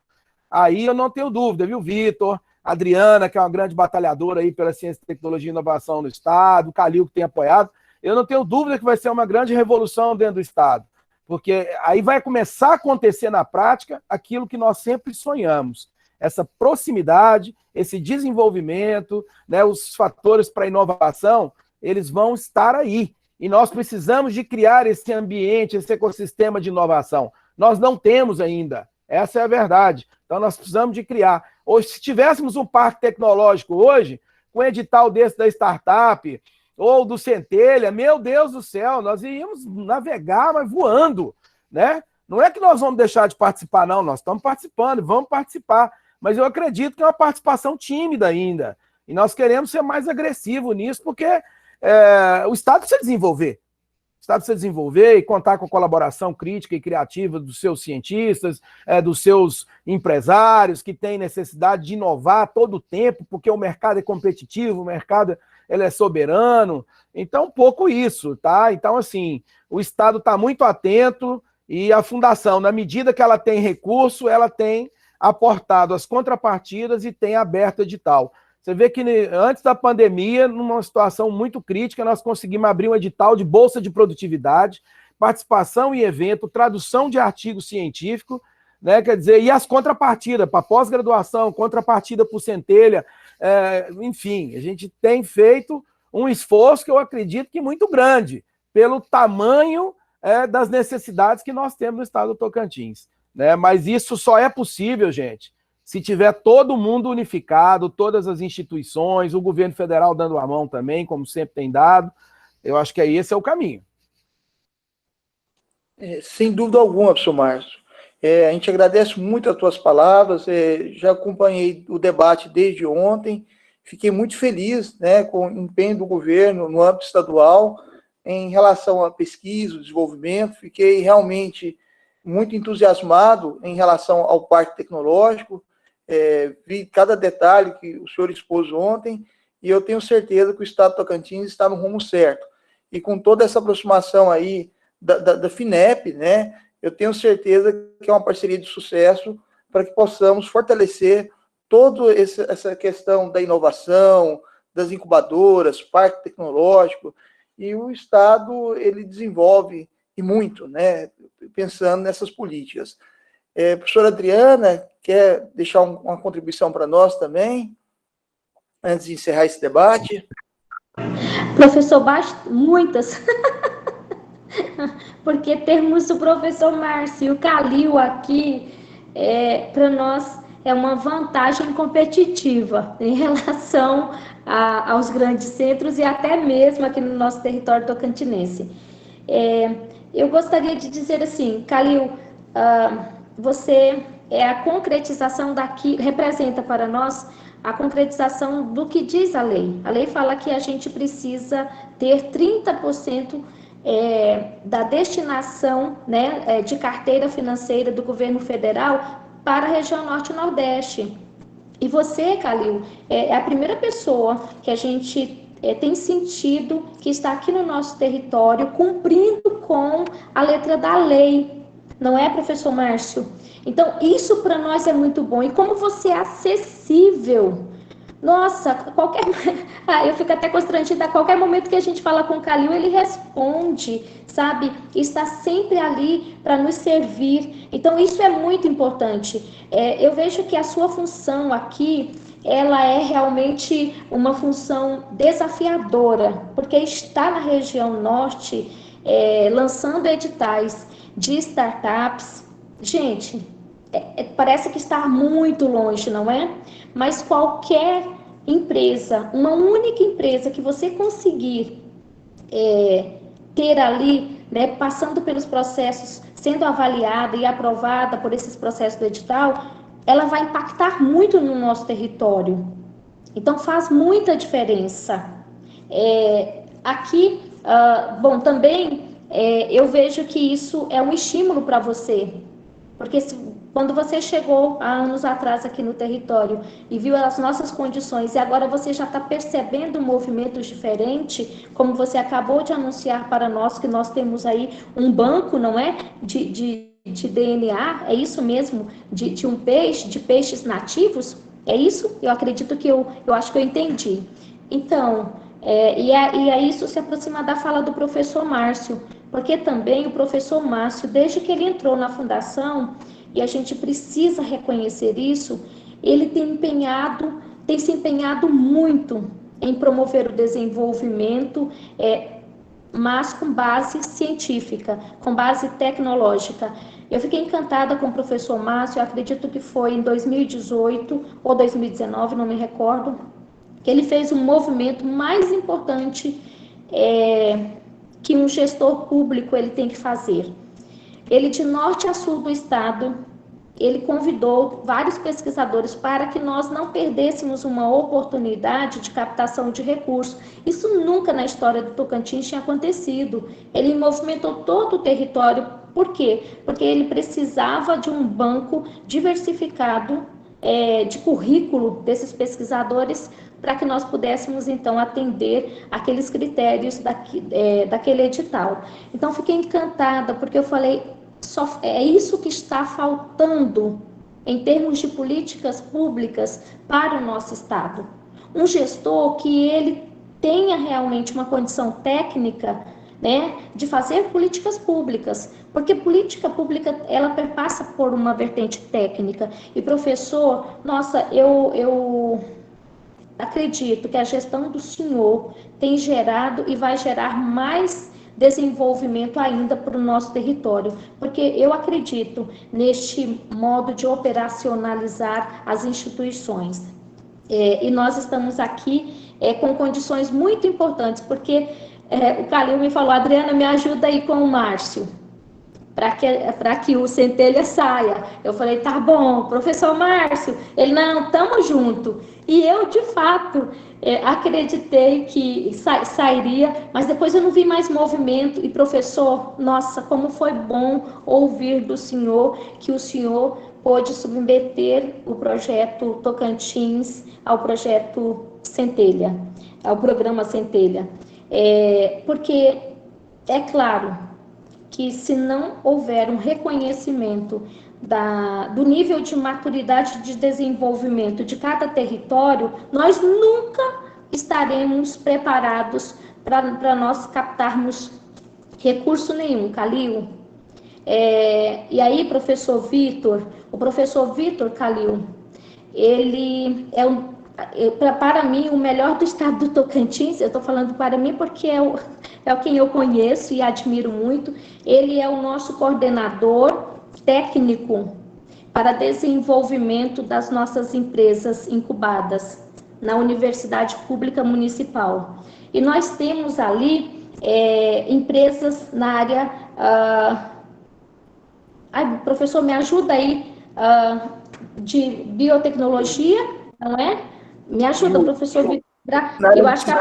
Speaker 3: Aí eu não tenho dúvida, viu, Vitor? Adriana, que é uma grande batalhadora aí pela ciência, tecnologia e inovação no Estado, o Calil, que tem apoiado. Eu não tenho dúvida que vai ser uma grande revolução dentro do Estado. Porque aí vai começar a acontecer na prática aquilo que nós sempre sonhamos. Essa proximidade, esse desenvolvimento, né, os fatores para inovação, eles vão estar aí. E nós precisamos de criar esse ambiente, esse ecossistema de inovação. Nós não temos ainda. Essa é a verdade. Então nós precisamos de criar. Hoje, se tivéssemos um parque tecnológico hoje, com um edital desse da startup, ou do Centelha, meu Deus do céu, nós iríamos navegar, mas voando, né? Não é que nós vamos deixar de participar, não. Nós estamos participando, vamos participar. Mas eu acredito que é uma participação tímida ainda. E nós queremos ser mais agressivos nisso, porque o Estado precisa desenvolver. O Estado precisa desenvolver e contar com a colaboração crítica e criativa dos seus cientistas, dos seus empresários, que têm necessidade de inovar todo o tempo, porque o mercado é competitivo, o mercado ele é soberano. Então, um pouco isso, tá? Então, assim, o Estado está muito atento e a Fundação, na medida que ela tem recurso, ela tem aportado as contrapartidas e tem aberto edital. Você vê que antes da pandemia, numa situação muito crítica, nós conseguimos abrir um edital de bolsa de produtividade, participação em evento, tradução de artigo científico, né? Quer dizer, e as contrapartidas para pós-graduação, contrapartida por Centelha, enfim, a gente tem feito um esforço que eu acredito que muito grande, pelo tamanho das necessidades que nós temos no estado do Tocantins, né? Mas isso só é possível, gente, se tiver todo mundo unificado, todas as instituições, o governo federal dando a mão também, como sempre tem dado. Eu acho que esse é o caminho.
Speaker 1: Sem dúvida alguma, professor Márcio. A gente agradece muito as tuas palavras, já acompanhei o debate desde ontem, fiquei muito feliz, né, com o empenho do governo no âmbito estadual em relação à pesquisa, ao desenvolvimento, fiquei realmente muito entusiasmado em relação ao parque tecnológico, vi cada detalhe que o senhor expôs ontem, e eu tenho certeza que o Estado do Tocantins está no rumo certo. E com toda essa aproximação aí da FINEP, né, eu tenho certeza que é uma parceria de sucesso para que possamos fortalecer toda essa questão da inovação, das incubadoras, parque tecnológico, e o Estado, ele desenvolve, e muito, né, pensando nessas políticas. Professora Adriana, quer deixar uma contribuição para nós também, antes de encerrar esse debate?
Speaker 5: Professor, muitas, porque termos o professor Márcio e o Calil aqui, para nós é uma vantagem competitiva em relação aos grandes centros e até mesmo aqui no nosso território tocantinense. Eu gostaria de dizer assim, Calil, você é a concretização representa para nós a concretização do que diz a lei. A lei fala que a gente precisa ter 30% da destinação, né, de carteira financeira do governo federal para a região Norte e Nordeste. E você, Calil, é a primeira pessoa que a gente tem sentido que está aqui no nosso território cumprindo com a letra da lei. Não é, professor Márcio? Então, isso para nós é muito bom. E como você é acessível. Nossa, eu fico até constrangida. A qualquer momento que a gente fala com o Calil, ele responde, sabe? Está sempre ali para nos servir. Então, isso é muito importante. Eu vejo que a sua função aqui, ela é realmente uma função desafiadora, porque está na região norte, lançando editais de startups. Gente, parece que está muito longe, não é? Mas qualquer empresa, uma única empresa que você conseguir ter ali, né, passando pelos processos, sendo avaliada e aprovada por esses processos do edital, ela vai impactar muito no nosso território. Então faz muita diferença. Aqui, bom, também eu vejo que isso é um estímulo para você, porque quando você chegou há anos atrás aqui no território e viu as nossas condições e agora você já está percebendo movimentos diferentes, como você acabou de anunciar para nós, que nós temos aí um banco, não é? De DNA, é isso mesmo? De um peixe, de peixes nativos? É isso? Eu acredito que eu acho que eu entendi. Então, e aí isso se aproxima da fala do professor Márcio, porque também o professor Márcio, desde que ele entrou na fundação, e a gente precisa reconhecer isso, ele tem se empenhado muito em promover o desenvolvimento, mas com base científica, com base tecnológica. Eu fiquei encantada com o professor Márcio, eu acredito que foi em 2018 ou 2019, não me recordo, que ele fez um movimento mais importante que um gestor público ele tem que fazer. Ele, de norte a sul do estado, ele convidou vários pesquisadores para que nós não perdêssemos uma oportunidade de captação de recursos. Isso nunca na história do Tocantins tinha acontecido. Ele movimentou todo o território. Por quê? Porque ele precisava de um banco diversificado de currículo desses pesquisadores para que nós pudéssemos, então, atender aqueles critérios daquele edital. Então, fiquei encantada, porque eu falei, é isso que está faltando em termos de políticas públicas para o nosso Estado. Um gestor que ele tenha realmente uma condição técnica, né, de fazer políticas públicas, porque política pública, ela perpassa por uma vertente técnica. E, professor, nossa, eu acredito que a gestão do senhor tem gerado e vai gerar mais desenvolvimento ainda para o nosso território, porque eu acredito neste modo de operacionalizar as instituições. E nós estamos aqui com condições muito importantes, porque o Calil me falou, Adriana, me ajuda aí com o Márcio, para que o Centelha saia. Eu falei, tá bom, professor Márcio. Ele, não, tamo junto. E eu, de fato, acreditei que sairia, mas depois eu não vi mais movimento. E, professor, nossa, como foi bom ouvir do senhor que o senhor pôde submeter o projeto Tocantins ao projeto Centelha, ao programa Centelha. Porque, é claro, que se não houver um reconhecimento do nível de maturidade de desenvolvimento de cada território, nós nunca estaremos preparados para nós captarmos recurso nenhum, Calil. E aí, professor Vitor, o professor Vitor Calil, ele para mim, o melhor do estado do Tocantins. Eu estou falando para mim porque é quem eu conheço e admiro muito. Ele é o nosso coordenador técnico para desenvolvimento das nossas empresas incubadas na Universidade Pública Municipal. E nós temos ali empresas na área... professor, me ajuda aí, de biotecnologia, não é? Me ajuda, professor Vitor. Eu acho que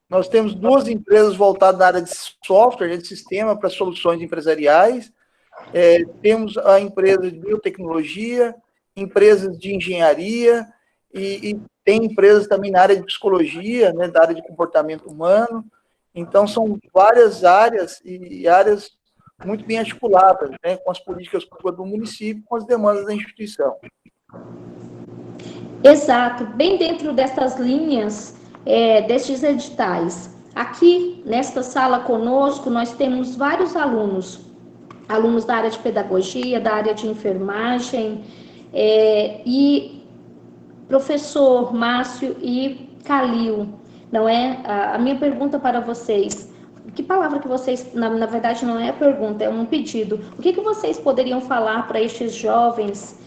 Speaker 1: nós temos duas empresas voltadas na área de software, de sistema para soluções empresariais. Temos a empresa de biotecnologia, empresas de engenharia e tem empresas também na área de psicologia, né, da área de comportamento humano. Então, são várias áreas e áreas muito bem articuladas, né, com as políticas públicas do município, com as demandas da instituição.
Speaker 5: Exato, bem dentro dessas linhas, destes editais. Aqui, nesta sala conosco, nós temos vários alunos da área de pedagogia, da área de enfermagem, e professor Márcio e Calil, não é? A minha pergunta para vocês, que palavra que vocês, na verdade não é pergunta, é um pedido, o que vocês poderiam falar para estes jovens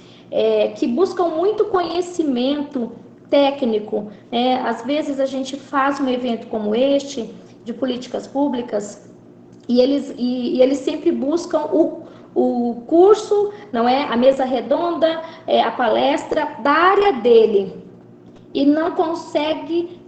Speaker 5: que buscam muito conhecimento técnico, né? Às vezes a gente faz um evento como este, de políticas públicas, e eles sempre buscam o curso, não é? A mesa redonda, a palestra da área dele. e não consegue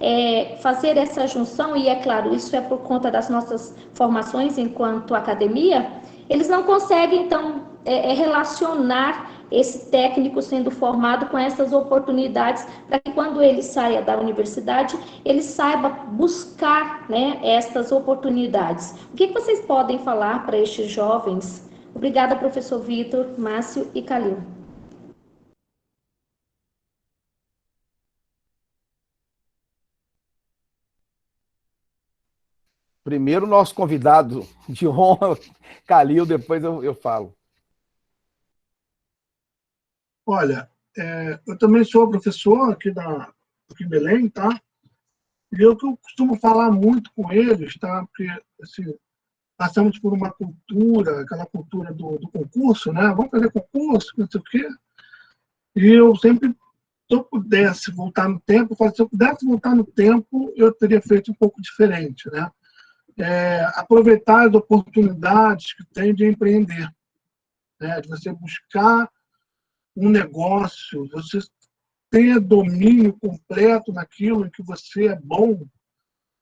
Speaker 5: fazer essa junção, e é claro, isso é por conta das nossas formações enquanto academia, eles não conseguem, então, relacionar esse técnico sendo formado com essas oportunidades, para que quando ele saia da universidade, ele saiba buscar, né, essas oportunidades. O que vocês podem falar para estes jovens? Obrigada, professor Vitor, Márcio e Calil.
Speaker 3: Primeiro, o nosso convidado de honra, Calil, depois eu falo.
Speaker 2: Olha, eu também sou professor aqui em Belém, tá? E eu costumo falar muito com eles, tá? Porque assim, passamos por uma cultura, aquela cultura do concurso, né? Vamos fazer concurso, não sei o quê. E eu sempre, se eu pudesse voltar no tempo, se eu pudesse voltar no tempo, eu teria feito um pouco diferente, né? Aproveitar as oportunidades que tem de empreender, né? De você buscar um negócio, você ter domínio completo naquilo em que você é bom,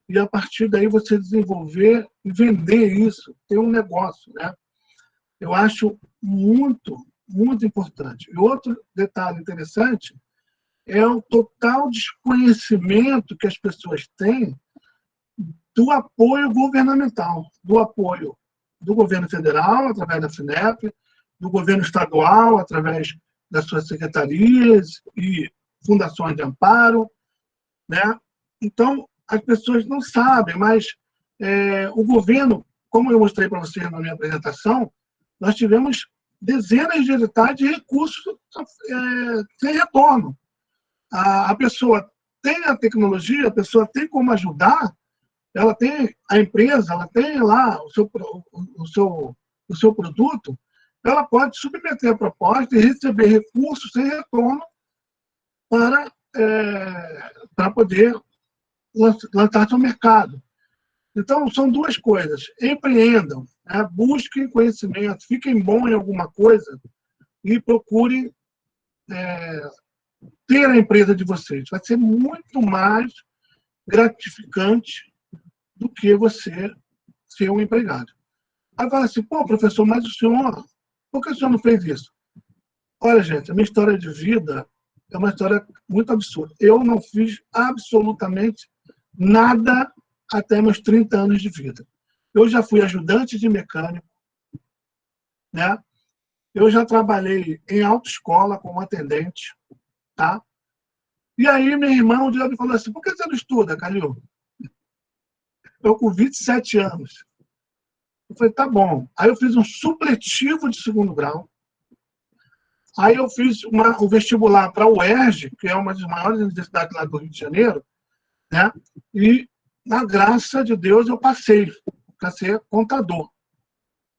Speaker 2: e a partir daí você desenvolver e vender isso, ter um negócio, né? Eu acho muito, muito importante. E outro detalhe interessante é o total desconhecimento que as pessoas têm do apoio governamental, do apoio do governo federal, através da FINEP, do governo estadual, através das suas secretarias e fundações de amparo, né? Então, as pessoas não sabem, mas o governo, como eu mostrei para vocês na minha apresentação, nós tivemos dezenas de editais de recursos sem retorno. A pessoa tem a tecnologia, a pessoa tem como ajudar, ela tem a empresa, ela tem lá o seu produto, ela pode submeter a proposta e receber recursos sem retorno para poder lançar seu mercado. Então, são duas coisas. Empreendam, né? Busquem conhecimento, fiquem bons em alguma coisa e procurem ter a empresa de vocês. Vai ser muito mais gratificante do que você ser um empregado. Aí fala assim, pô, professor, mas o senhor, por que o senhor não fez isso? Olha, gente, a minha história de vida é uma história muito absurda. Eu não fiz absolutamente nada até meus 30 anos de vida. Eu já fui ajudante de mecânico, né? Eu já trabalhei em autoescola como atendente, tá? E aí, meu irmão, um dia me falou assim, por que você não estuda, Calil? Eu com 27 anos. Eu falei, tá bom. Aí eu fiz um supletivo de segundo grau. Aí eu fiz o vestibular para a UERJ, que é uma das maiores universidades lá do Rio de Janeiro, né? E, na graça de Deus, eu passei para ser contador.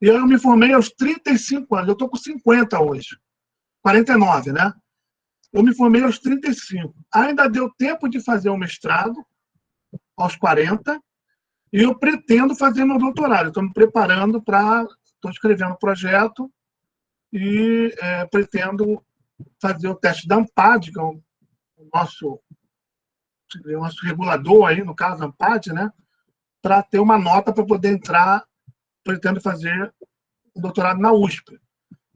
Speaker 2: E eu me formei aos 35 anos. Eu estou com 50 hoje. 49, né? Eu me formei aos 35. Ainda deu tempo de fazer o mestrado, aos 40, e eu pretendo fazer meu doutorado. Estou me preparando estou escrevendo um projeto e pretendo fazer o teste da ANPAD, que é o nosso regulador aí, no caso, a ANPAD, né? Para ter uma nota para poder entrar, pretendo fazer o doutorado na USP.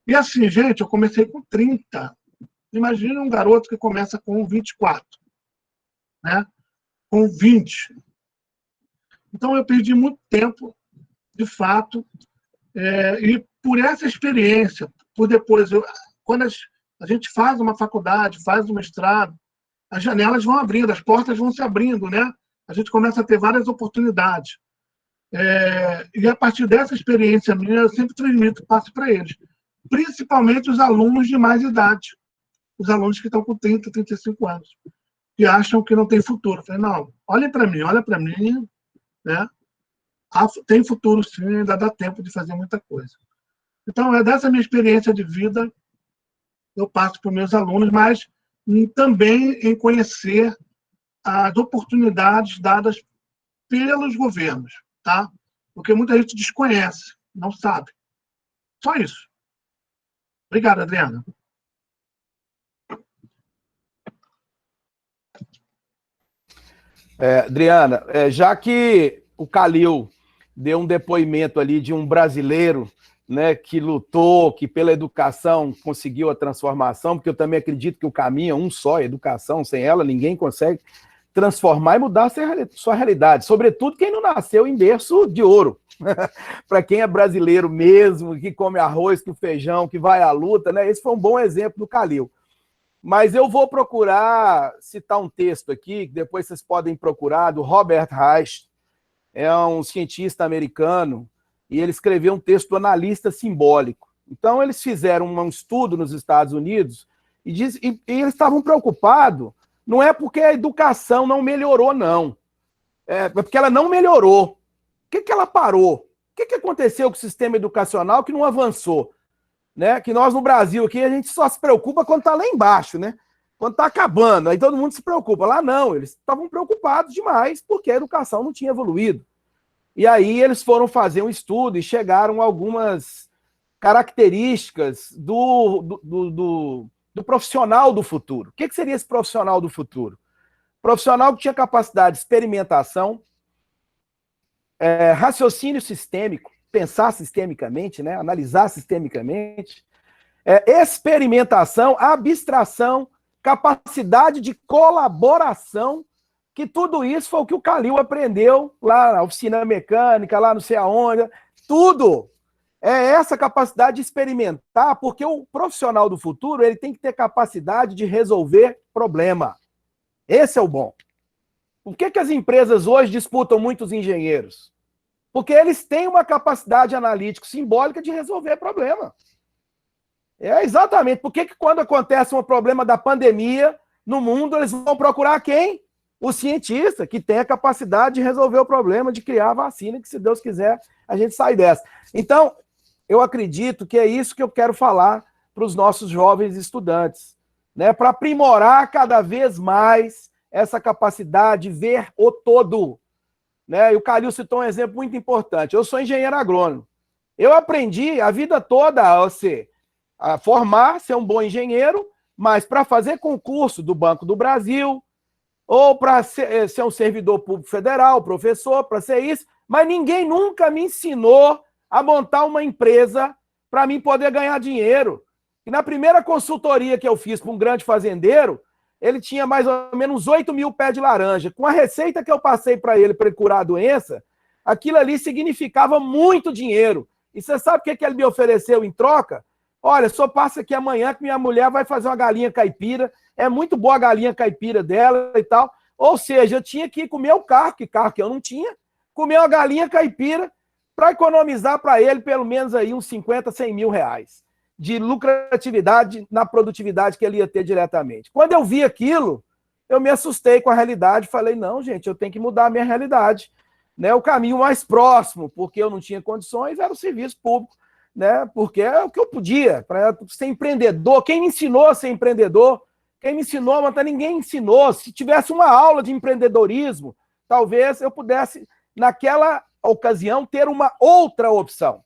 Speaker 2: E assim, gente, eu comecei com 30. Imagina um garoto que começa com 24, né? Com 20. Então, eu perdi muito tempo, de fato, e por essa experiência, por depois, quando a gente faz uma faculdade, faz um mestrado, as janelas vão abrindo, as portas vão se abrindo, né? A gente começa a ter várias oportunidades. E a partir dessa experiência minha, eu sempre transmito, passo para eles. Principalmente os alunos de mais idade. Os alunos que estão com 30, 35 anos. Que acham que não tem futuro. Eu falei, não, olhem para mim, né? Tem futuro sim, ainda dá tempo de fazer muita coisa. Então, dessa minha experiência de vida, eu passo para os meus alunos, mas também em conhecer as oportunidades dadas pelos governos, tá? Porque muita gente desconhece, não sabe. Só isso. Obrigado, Adriana.
Speaker 3: Adriana, já que o Calil deu um depoimento ali de um brasileiro, né, que lutou, que pela educação conseguiu a transformação, porque eu também acredito que o caminho é um só, a educação, sem ela ninguém consegue transformar e mudar a sua realidade, sobretudo quem não nasceu em berço de ouro. Para quem é brasileiro mesmo, que come arroz, que feijão, que vai à luta, né? Esse foi um bom exemplo do Calil. Mas eu vou procurar citar um texto aqui, que depois vocês podem procurar, do Robert Reich, é um cientista americano, e ele escreveu um texto analista simbólico. Então, eles fizeram um estudo nos Estados Unidos e eles estavam preocupados, não é porque a educação não melhorou, não. É porque ela não melhorou. O que ela parou? O que aconteceu com o sistema educacional que não avançou? Né? Que nós no Brasil aqui, a gente só se preocupa quando está lá embaixo, né? Quando está acabando, aí todo mundo se preocupa. Lá não, eles estavam preocupados demais porque a educação não tinha evoluído. E aí eles foram fazer um estudo e chegaram a algumas características do profissional do futuro. O que seria esse profissional do futuro? Profissional que tinha capacidade de experimentação, raciocínio sistêmico, pensar sistemicamente, né? Analisar sistemicamente, experimentação, abstração, capacidade de colaboração, que tudo isso foi o que o Calil aprendeu lá na oficina mecânica, lá não sei aonde, tudo. É essa capacidade de experimentar, porque o profissional do futuro ele tem que ter capacidade de resolver problema. Esse é o bom. Por que as empresas hoje disputam muitos engenheiros? Porque eles têm uma capacidade analítica simbólica de resolver problema. É exatamente. Por que quando acontece um problema da pandemia no mundo, eles vão procurar quem? O cientista, que tem a capacidade de resolver o problema, de criar a vacina, que se Deus quiser, a gente sai dessa. Então, eu acredito que é isso que eu quero falar para os nossos jovens estudantes, né? Para aprimorar cada vez mais essa capacidade de ver o todo. Né? E o Calil citou um exemplo muito importante. Eu sou engenheiro agrônomo. Eu aprendi a vida toda a formar, ser um bom engenheiro, mas para fazer concurso do Banco do Brasil, ou para ser um servidor público federal, professor, para ser isso, mas ninguém nunca me ensinou a montar uma empresa para mim poder ganhar dinheiro. E na primeira consultoria que eu fiz para um grande fazendeiro, ele tinha mais ou menos 8 mil pés de laranja. Com a receita que eu passei para ele curar a doença, aquilo ali significava muito dinheiro. E você sabe o que ele me ofereceu em troca? Olha, só passa aqui amanhã que minha mulher vai fazer uma galinha caipira, é muito boa a galinha caipira dela e tal. Ou seja, eu tinha que comer o carro, que eu não tinha, comer uma galinha caipira para economizar para ele pelo menos aí uns 50, 100 mil reais de lucratividade na produtividade que ele ia ter diretamente. Quando eu vi aquilo, eu me assustei com a realidade, falei, não, gente, eu tenho que mudar a minha realidade. Né? O caminho mais próximo, porque eu não tinha condições, era o serviço público, né? Porque é o que eu podia, para ser empreendedor. Quem me ensinou a ser empreendedor? Quem me ensinou, mas ninguém ensinou. Se tivesse uma aula de empreendedorismo, talvez eu pudesse, naquela ocasião, ter uma outra opção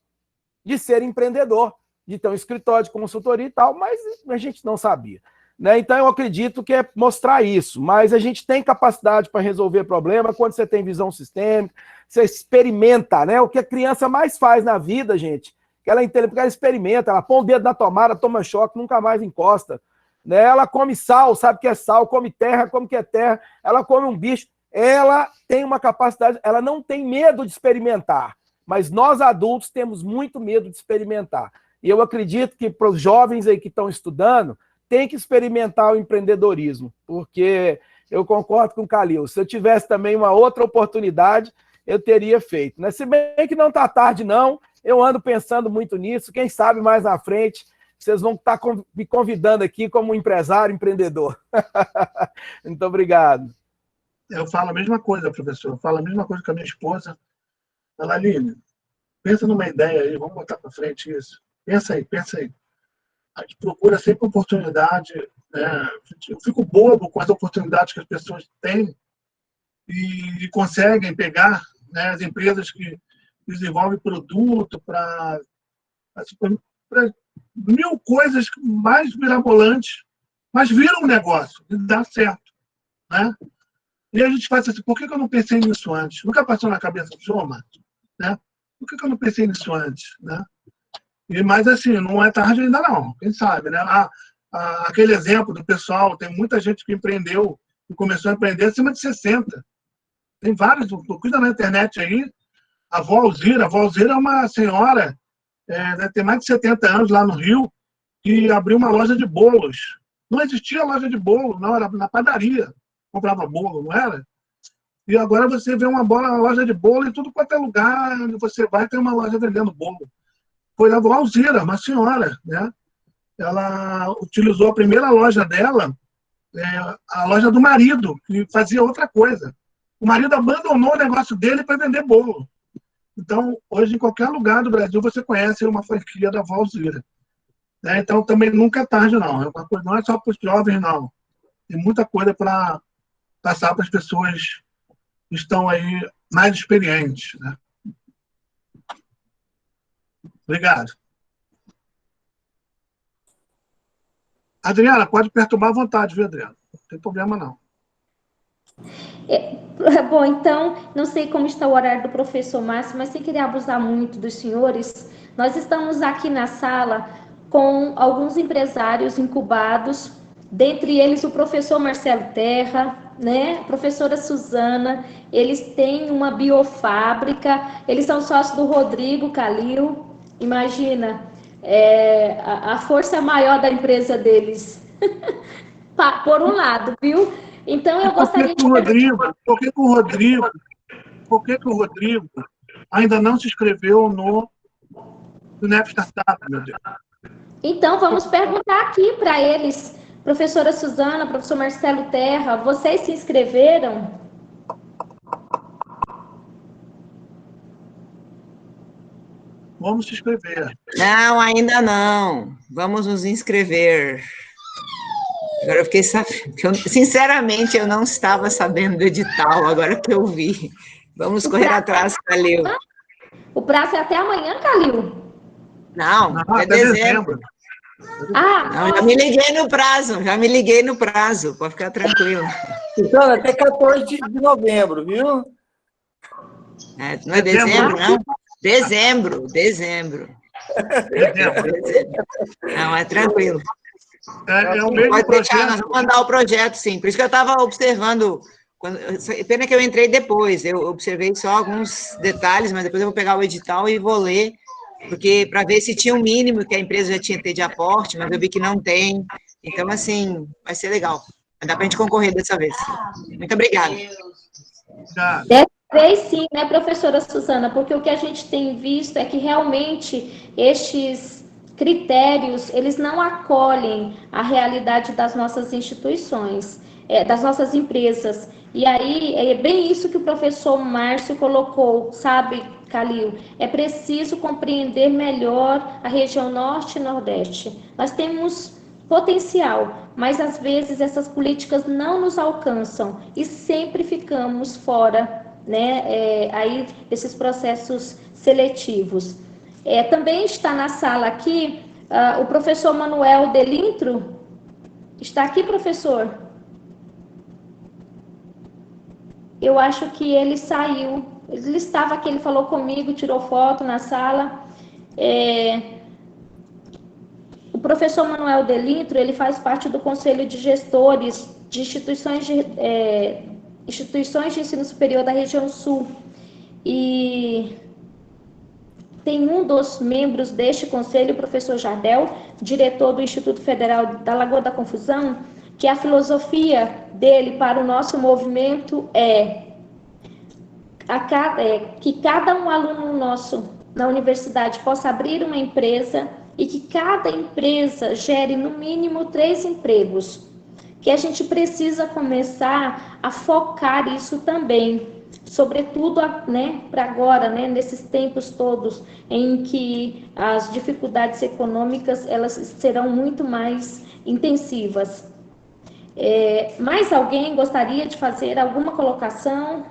Speaker 3: de ser empreendedor, de ter um escritório de consultoria e tal, mas a gente não sabia. Né? Então, eu acredito que é mostrar isso, mas a gente tem capacidade para resolver problema quando você tem visão sistêmica, você experimenta, né? O que a criança mais faz na vida, gente, que ela é inteligente, porque ela experimenta, ela põe o dedo na tomada, toma choque, nunca mais encosta. Né? Ela come sal, sabe o que é sal, come terra, come o que é terra, ela come um bicho, ela tem uma capacidade, ela não tem medo de experimentar, mas nós adultos temos muito medo de experimentar. E eu acredito que para os jovens aí que estão estudando, tem que experimentar o empreendedorismo, porque eu concordo com o Calil, se eu tivesse também uma outra oportunidade, eu teria feito. Né? Se bem que não está tarde, não, eu ando pensando muito nisso, quem sabe mais na frente, vocês vão estar me convidando aqui como empresário, empreendedor. Muito obrigado.
Speaker 2: Eu falo a mesma coisa, professor, eu falo a mesma coisa com a minha esposa. Fala, Aline, pensa numa ideia aí, vamos botar para frente isso. Pensa aí, pensa aí. A gente procura sempre oportunidade, né? Eu fico bobo com as oportunidades que as pessoas têm e conseguem pegar, né? As empresas que desenvolvem produto para mil coisas mais mirabolantes, mas viram um negócio e dá certo. Né? E a gente faz assim, por que eu não pensei nisso antes? Nunca passou na cabeça do senhor, Márcio? Né? Por que eu não pensei nisso antes? Né? Mas, assim, não é tarde ainda não, quem sabe, né? Aquele exemplo do pessoal, tem muita gente que empreendeu, que começou a empreender acima de 60. Tem vários, procura na internet aí, a vó Alzira é uma senhora, tem mais de 70 anos lá no Rio, que abriu uma loja de bolos. Não existia loja de bolo, não, era na padaria, comprava bolo, não era? E agora você vê uma loja de bolo em tudo quanto é lugar onde você vai, tem uma loja vendendo bolo. Foi a vó Alzira, uma senhora, né? Ela utilizou a primeira loja dela, a loja do marido, que fazia outra coisa. O marido abandonou o negócio dele para vender bolo. Então, hoje, em qualquer lugar do Brasil, você conhece uma franquia da vó Alzira. Né? Então, também nunca é tarde, não. Não é só para os jovens, não. Tem muita coisa para passar para as pessoas que estão aí mais experientes. Né? Obrigado. Adriana, pode perturbar à vontade, viu, Adriana? Não tem problema, não.
Speaker 5: Bom, então, não sei como está o horário do professor Márcio, mas sem querer abusar muito dos senhores, nós estamos aqui na sala com alguns empresários incubados, dentre eles o professor Marcelo Terra, né, a professora Suzana, eles têm uma biofábrica, eles são sócios do Rodrigo Calil, imagina, a força maior da empresa deles, por um lado, viu? Então, eu gostaria de...
Speaker 2: Por que o Rodrigo ainda não se inscreveu no FINEP Startup, meu Deus?
Speaker 5: Então, vamos perguntar aqui para eles. Professora Suzana, professor Marcelo Terra, vocês se inscreveram?
Speaker 2: Vamos se inscrever.
Speaker 12: Não, ainda não. Vamos nos inscrever. Agora eu fiquei sabendo. Sinceramente, eu não estava sabendo do edital, agora que eu vi. Vamos correr atrás, Calil.
Speaker 5: O prazo é até amanhã, Calil?
Speaker 12: Não, até dezembro. Não, já me liguei no prazo, pode ficar tranquilo.
Speaker 1: Então, até 14 de novembro, viu?
Speaker 12: Não é dezembro, não? Dezembro. Não, é tranquilo. Pode deixar, nós vamos mandar o projeto, sim. Por isso que eu estava observando. Pena que eu entrei depois, eu observei só alguns detalhes, mas depois eu vou pegar o edital e vou ler, porque para ver se tinha um mínimo que a empresa já tinha que ter de aporte, mas eu vi que não tem. Então, assim, vai ser legal. Dá para a gente concorrer dessa vez. Muito obrigada.
Speaker 5: Dessa vez sim, né, professora Suzana? Porque o que a gente tem visto é que realmente estes critérios, eles não acolhem a realidade das nossas instituições, das nossas empresas. E aí, é bem isso que o professor Márcio colocou, sabe, Calil? É preciso compreender melhor a região norte e nordeste. Nós temos potencial, mas às vezes essas políticas não nos alcançam e sempre ficamos fora, né, aí desses processos seletivos. Também está na sala aqui o professor Manuel Delintro. Está aqui, professor? Eu acho que ele saiu. Ele estava aqui, ele falou comigo, tirou foto na sala. O professor Manuel Delintro, ele faz parte do Conselho de Gestores de instituições de ensino superior da região sul. E tem um dos membros deste conselho, o professor Jardel, diretor do Instituto Federal da Lagoa da Confusão, que a filosofia dele para o nosso movimento que cada um aluno nosso na universidade possa abrir uma empresa e que cada empresa gere no mínimo 3 empregos, que a gente precisa começar a focar isso também, sobretudo, né, para agora, né, nesses tempos todos em que as dificuldades econômicas elas serão muito mais intensivas. Mais alguém gostaria de fazer alguma colocação?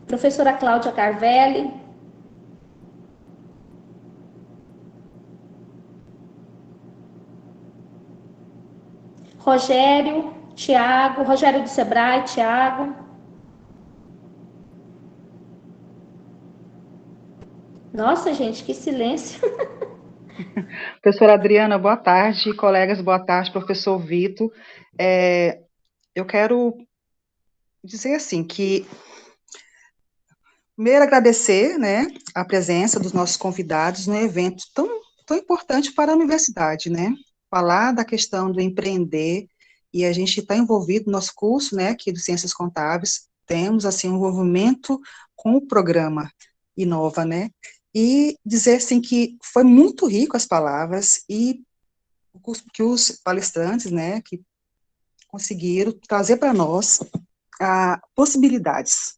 Speaker 5: Professora Cláudia Carvelli. Rogério, Tiago, Rogério do Sebrae, Tiago. Nossa, gente, que silêncio.
Speaker 13: Professora Adriana, boa tarde. Colegas, boa tarde. Professor Vitor. Eu quero dizer assim que, primeiro, agradecer, né, a presença dos nossos convidados no evento tão importante para a universidade, né? Falar da questão do empreender, e a gente está envolvido no nosso curso, né, aqui do Ciências Contábeis, temos, assim, um envolvimento com o programa Inova, né? E dizer, assim, que foi muito rico as palavras e que os palestrantes, né, que conseguiram trazer para nós possibilidades.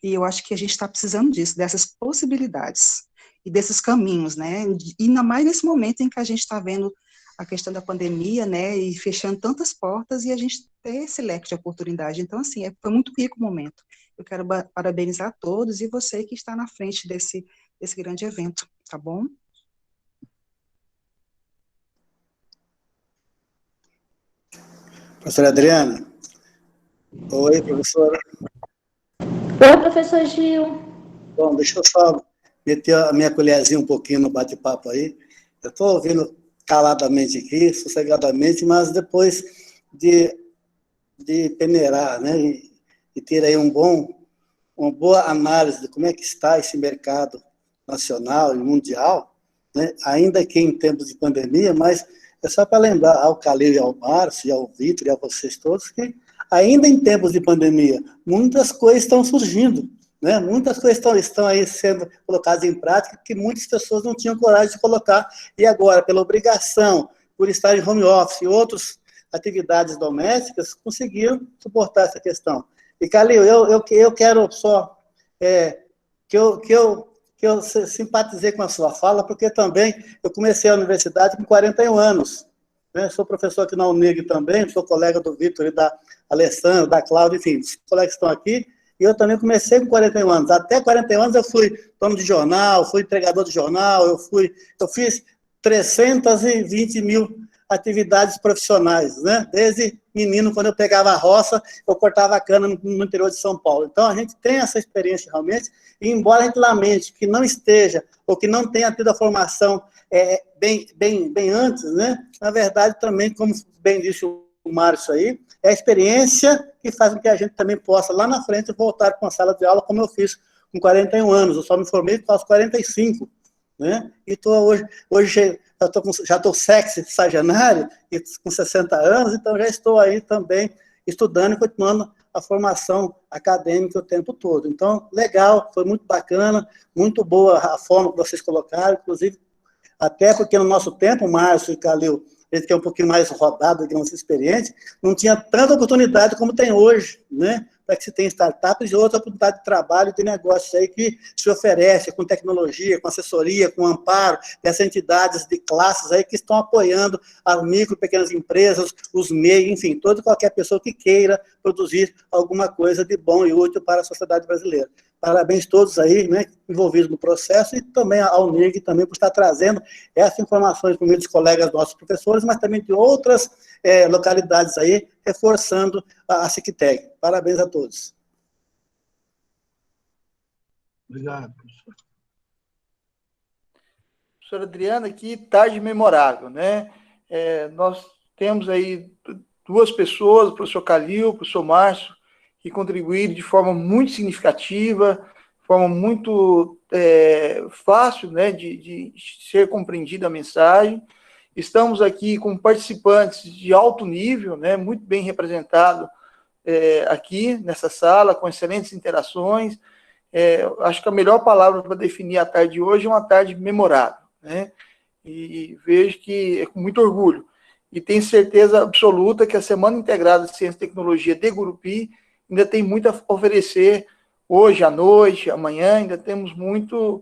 Speaker 13: E eu acho que a gente está precisando disso, dessas possibilidades e desses caminhos, né? E ainda mais nesse momento em que a gente está vendo a questão da pandemia, né, e fechando tantas portas, e a gente tem esse leque de oportunidade. Então, assim, foi muito rico o momento. Eu quero parabenizar a todos e você que está na frente desse grande evento, tá bom?
Speaker 14: Professora Adriana. Oi, professora.
Speaker 5: Oi, professor Gil.
Speaker 14: Bom, deixa eu só meter a minha colherzinha um pouquinho no bate-papo aí. Eu estou ouvindo caladamente aqui, sossegadamente, mas depois de peneirar, né, e ter aí uma boa análise de como é que está esse mercado nacional e mundial, né, ainda que em tempos de pandemia, mas é só para lembrar ao Calil e ao Márcio, e ao Vitor e a vocês todos, que ainda em tempos de pandemia, muitas coisas estão surgindo, né? Muitas coisas estão aí sendo colocadas em prática que muitas pessoas não tinham coragem de colocar, e agora, pela obrigação, por estar em home office e outras atividades domésticas, conseguiram suportar essa questão. E, Calil, eu quero só que eu simpatizei com a sua fala, porque também eu comecei a universidade com 41 anos, né? Sou professor aqui na UNIG também, sou colega do Vitor e da Alessandra, da Cláudia, enfim, os colegas estão aqui, e eu também comecei com 41 anos. Até 41 anos eu fui dono de jornal, fui entregador de jornal, eu fiz 320 mil atividades profissionais, né? Desde menino, quando eu pegava a roça, eu cortava a cana no interior de São Paulo. Então, a gente tem essa experiência realmente, e embora a gente lamente que não esteja, ou que não tenha tido a formação bem antes, né? Na verdade, também, como bem disse o Márcio aí, é a experiência que faz com que a gente também possa, lá na frente, voltar para uma sala de aula, como eu fiz com 41 anos. Eu só me formei aos 45, né? E hoje já estou sexy, sagenário, e com 60 anos, então já estou aí também estudando e continuando a formação acadêmica o tempo todo. Então, legal, foi muito bacana, muito boa a forma que vocês colocaram, inclusive, até porque no nosso tempo, Márcio e Calil, a gente que é um pouquinho mais rodado, digamos, experiente, não tinha tanta oportunidade como tem hoje, né? Para que se tenha startups e outra oportunidade de trabalho, de negócios aí que se oferece com tecnologia, com assessoria, com amparo dessas entidades de classes aí que estão apoiando as micro e pequenas empresas, os MEI, enfim, toda e qualquer pessoa que queira produzir alguma coisa de bom e útil para a sociedade brasileira. Parabéns a todos aí, né, envolvidos no processo, e também ao UNIG também por estar trazendo essas informações com meus colegas nossos professores, mas também de outras localidades aí, reforçando a SICTEG. Parabéns a todos.
Speaker 2: Obrigado, professor.
Speaker 1: Professora Adriana, que tarde memorável, né? Nós temos aí duas pessoas, o professor Calil, o professor Márcio, que contribuíram de forma muito significativa, de forma muito fácil, né, de ser compreendida a mensagem. Estamos aqui com participantes de alto nível, né, muito bem representados aqui nessa sala, com excelentes interações. Acho que a melhor palavra para definir a tarde de hoje é uma tarde memorável, né? E vejo que é com muito orgulho. E tenho certeza absoluta que a Semana Integrada de Ciência e Tecnologia de Gurupi ainda tem muito a oferecer hoje, à noite, amanhã, ainda temos muitos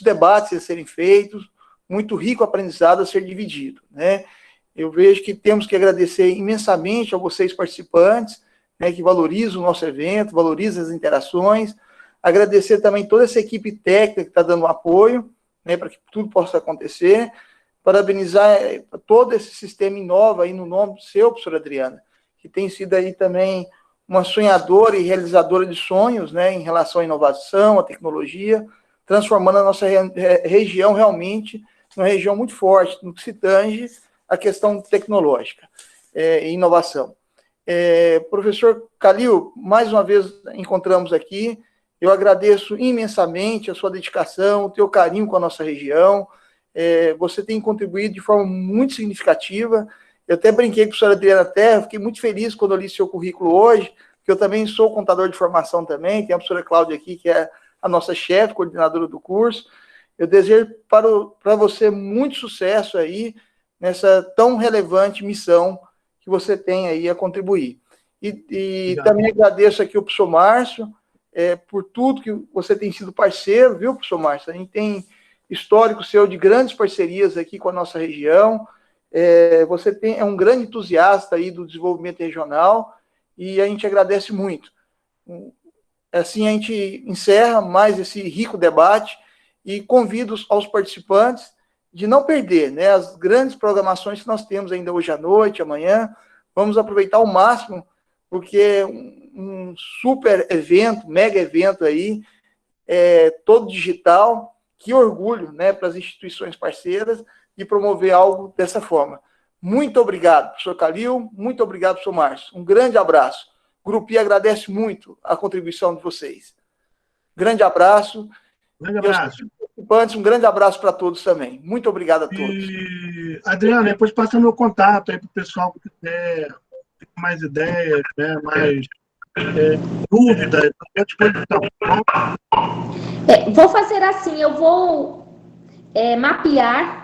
Speaker 1: debates a serem feitos, muito rico aprendizado a ser dividido, né? Eu vejo que temos que agradecer imensamente a vocês participantes, né, que valorizam o nosso evento, valorizam as interações, agradecer também toda essa equipe técnica que está dando apoio, né, para que tudo possa acontecer, parabenizar todo esse sistema Inova aí no nome do seu, professora Adriana, que tem sido aí também uma sonhadora e realizadora de sonhos, né, em relação à inovação, à tecnologia, transformando a nossa região realmente numa região muito forte no que se tange à questão tecnológica e inovação. Professor Calil, mais uma vez encontramos aqui, eu agradeço imensamente a sua dedicação, o teu carinho com a nossa região, você tem contribuído de forma muito significativa. Eu até brinquei com a senhora Adriana Terra, fiquei muito feliz quando eu li seu currículo hoje, que eu também sou contador de formação também, tem a professora Cláudia aqui, que é a nossa chefe, coordenadora do curso. Eu desejo para você muito sucesso aí nessa tão relevante missão que você tem aí a contribuir. E também agradeço aqui o professor Márcio, por tudo que você tem sido parceiro, viu, professor Márcio? A gente tem histórico seu de grandes parcerias aqui com a nossa região. Você é um grande entusiasta aí do desenvolvimento regional e a gente agradece muito. Assim, a gente encerra mais esse rico debate e convido aos participantes de não perder, né, as grandes programações que nós temos ainda hoje à noite, amanhã. Vamos aproveitar ao máximo, porque é um super evento, mega evento aí, todo digital. Que orgulho, né, para as instituições parceiras de promover algo dessa forma. Muito obrigado, professor Calil, muito obrigado, professor Márcio. Um grande abraço. O Grupo I agradece muito a contribuição de vocês. Grande abraço.
Speaker 2: Grande abraço.
Speaker 1: Participantes, um grande abraço para todos também. Muito obrigado a todos.
Speaker 2: E, Adriana, depois passa meu contato aí para o pessoal que quiser ter mais ideias, né, mais dúvidas, à disposição.
Speaker 5: Vou fazer assim, eu vou mapear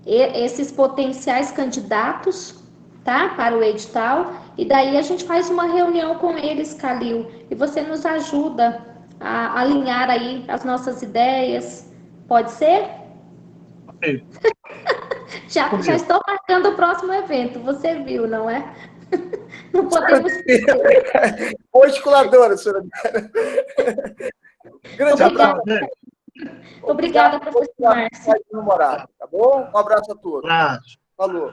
Speaker 5: esses potenciais candidatos, tá, para o edital, e daí a gente faz uma reunião com eles, Calil, e você nos ajuda a alinhar aí as nossas ideias. Pode ser?
Speaker 2: Sim.
Speaker 5: Já estou marcando o próximo evento, você viu, não é? Não podemos...
Speaker 1: Articuladora, senhora. Grande abraço.
Speaker 5: Obrigada, professor Márcio.
Speaker 1: Tá bom? Um abraço a todos.
Speaker 2: Abraço.
Speaker 1: Falou.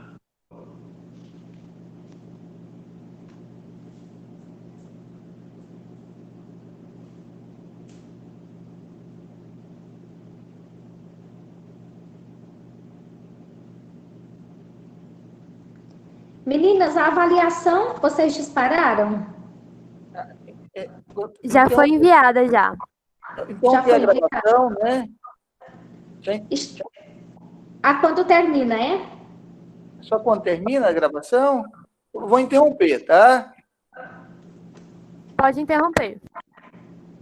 Speaker 5: Meninas, a avaliação, vocês dispararam?
Speaker 4: Já foi enviada, já.
Speaker 1: Então,
Speaker 5: Já
Speaker 1: foi a
Speaker 5: foi
Speaker 1: gravação, né?
Speaker 5: A quando termina, é?
Speaker 1: Só quando termina a gravação? Eu vou interromper, tá?
Speaker 4: Pode interromper.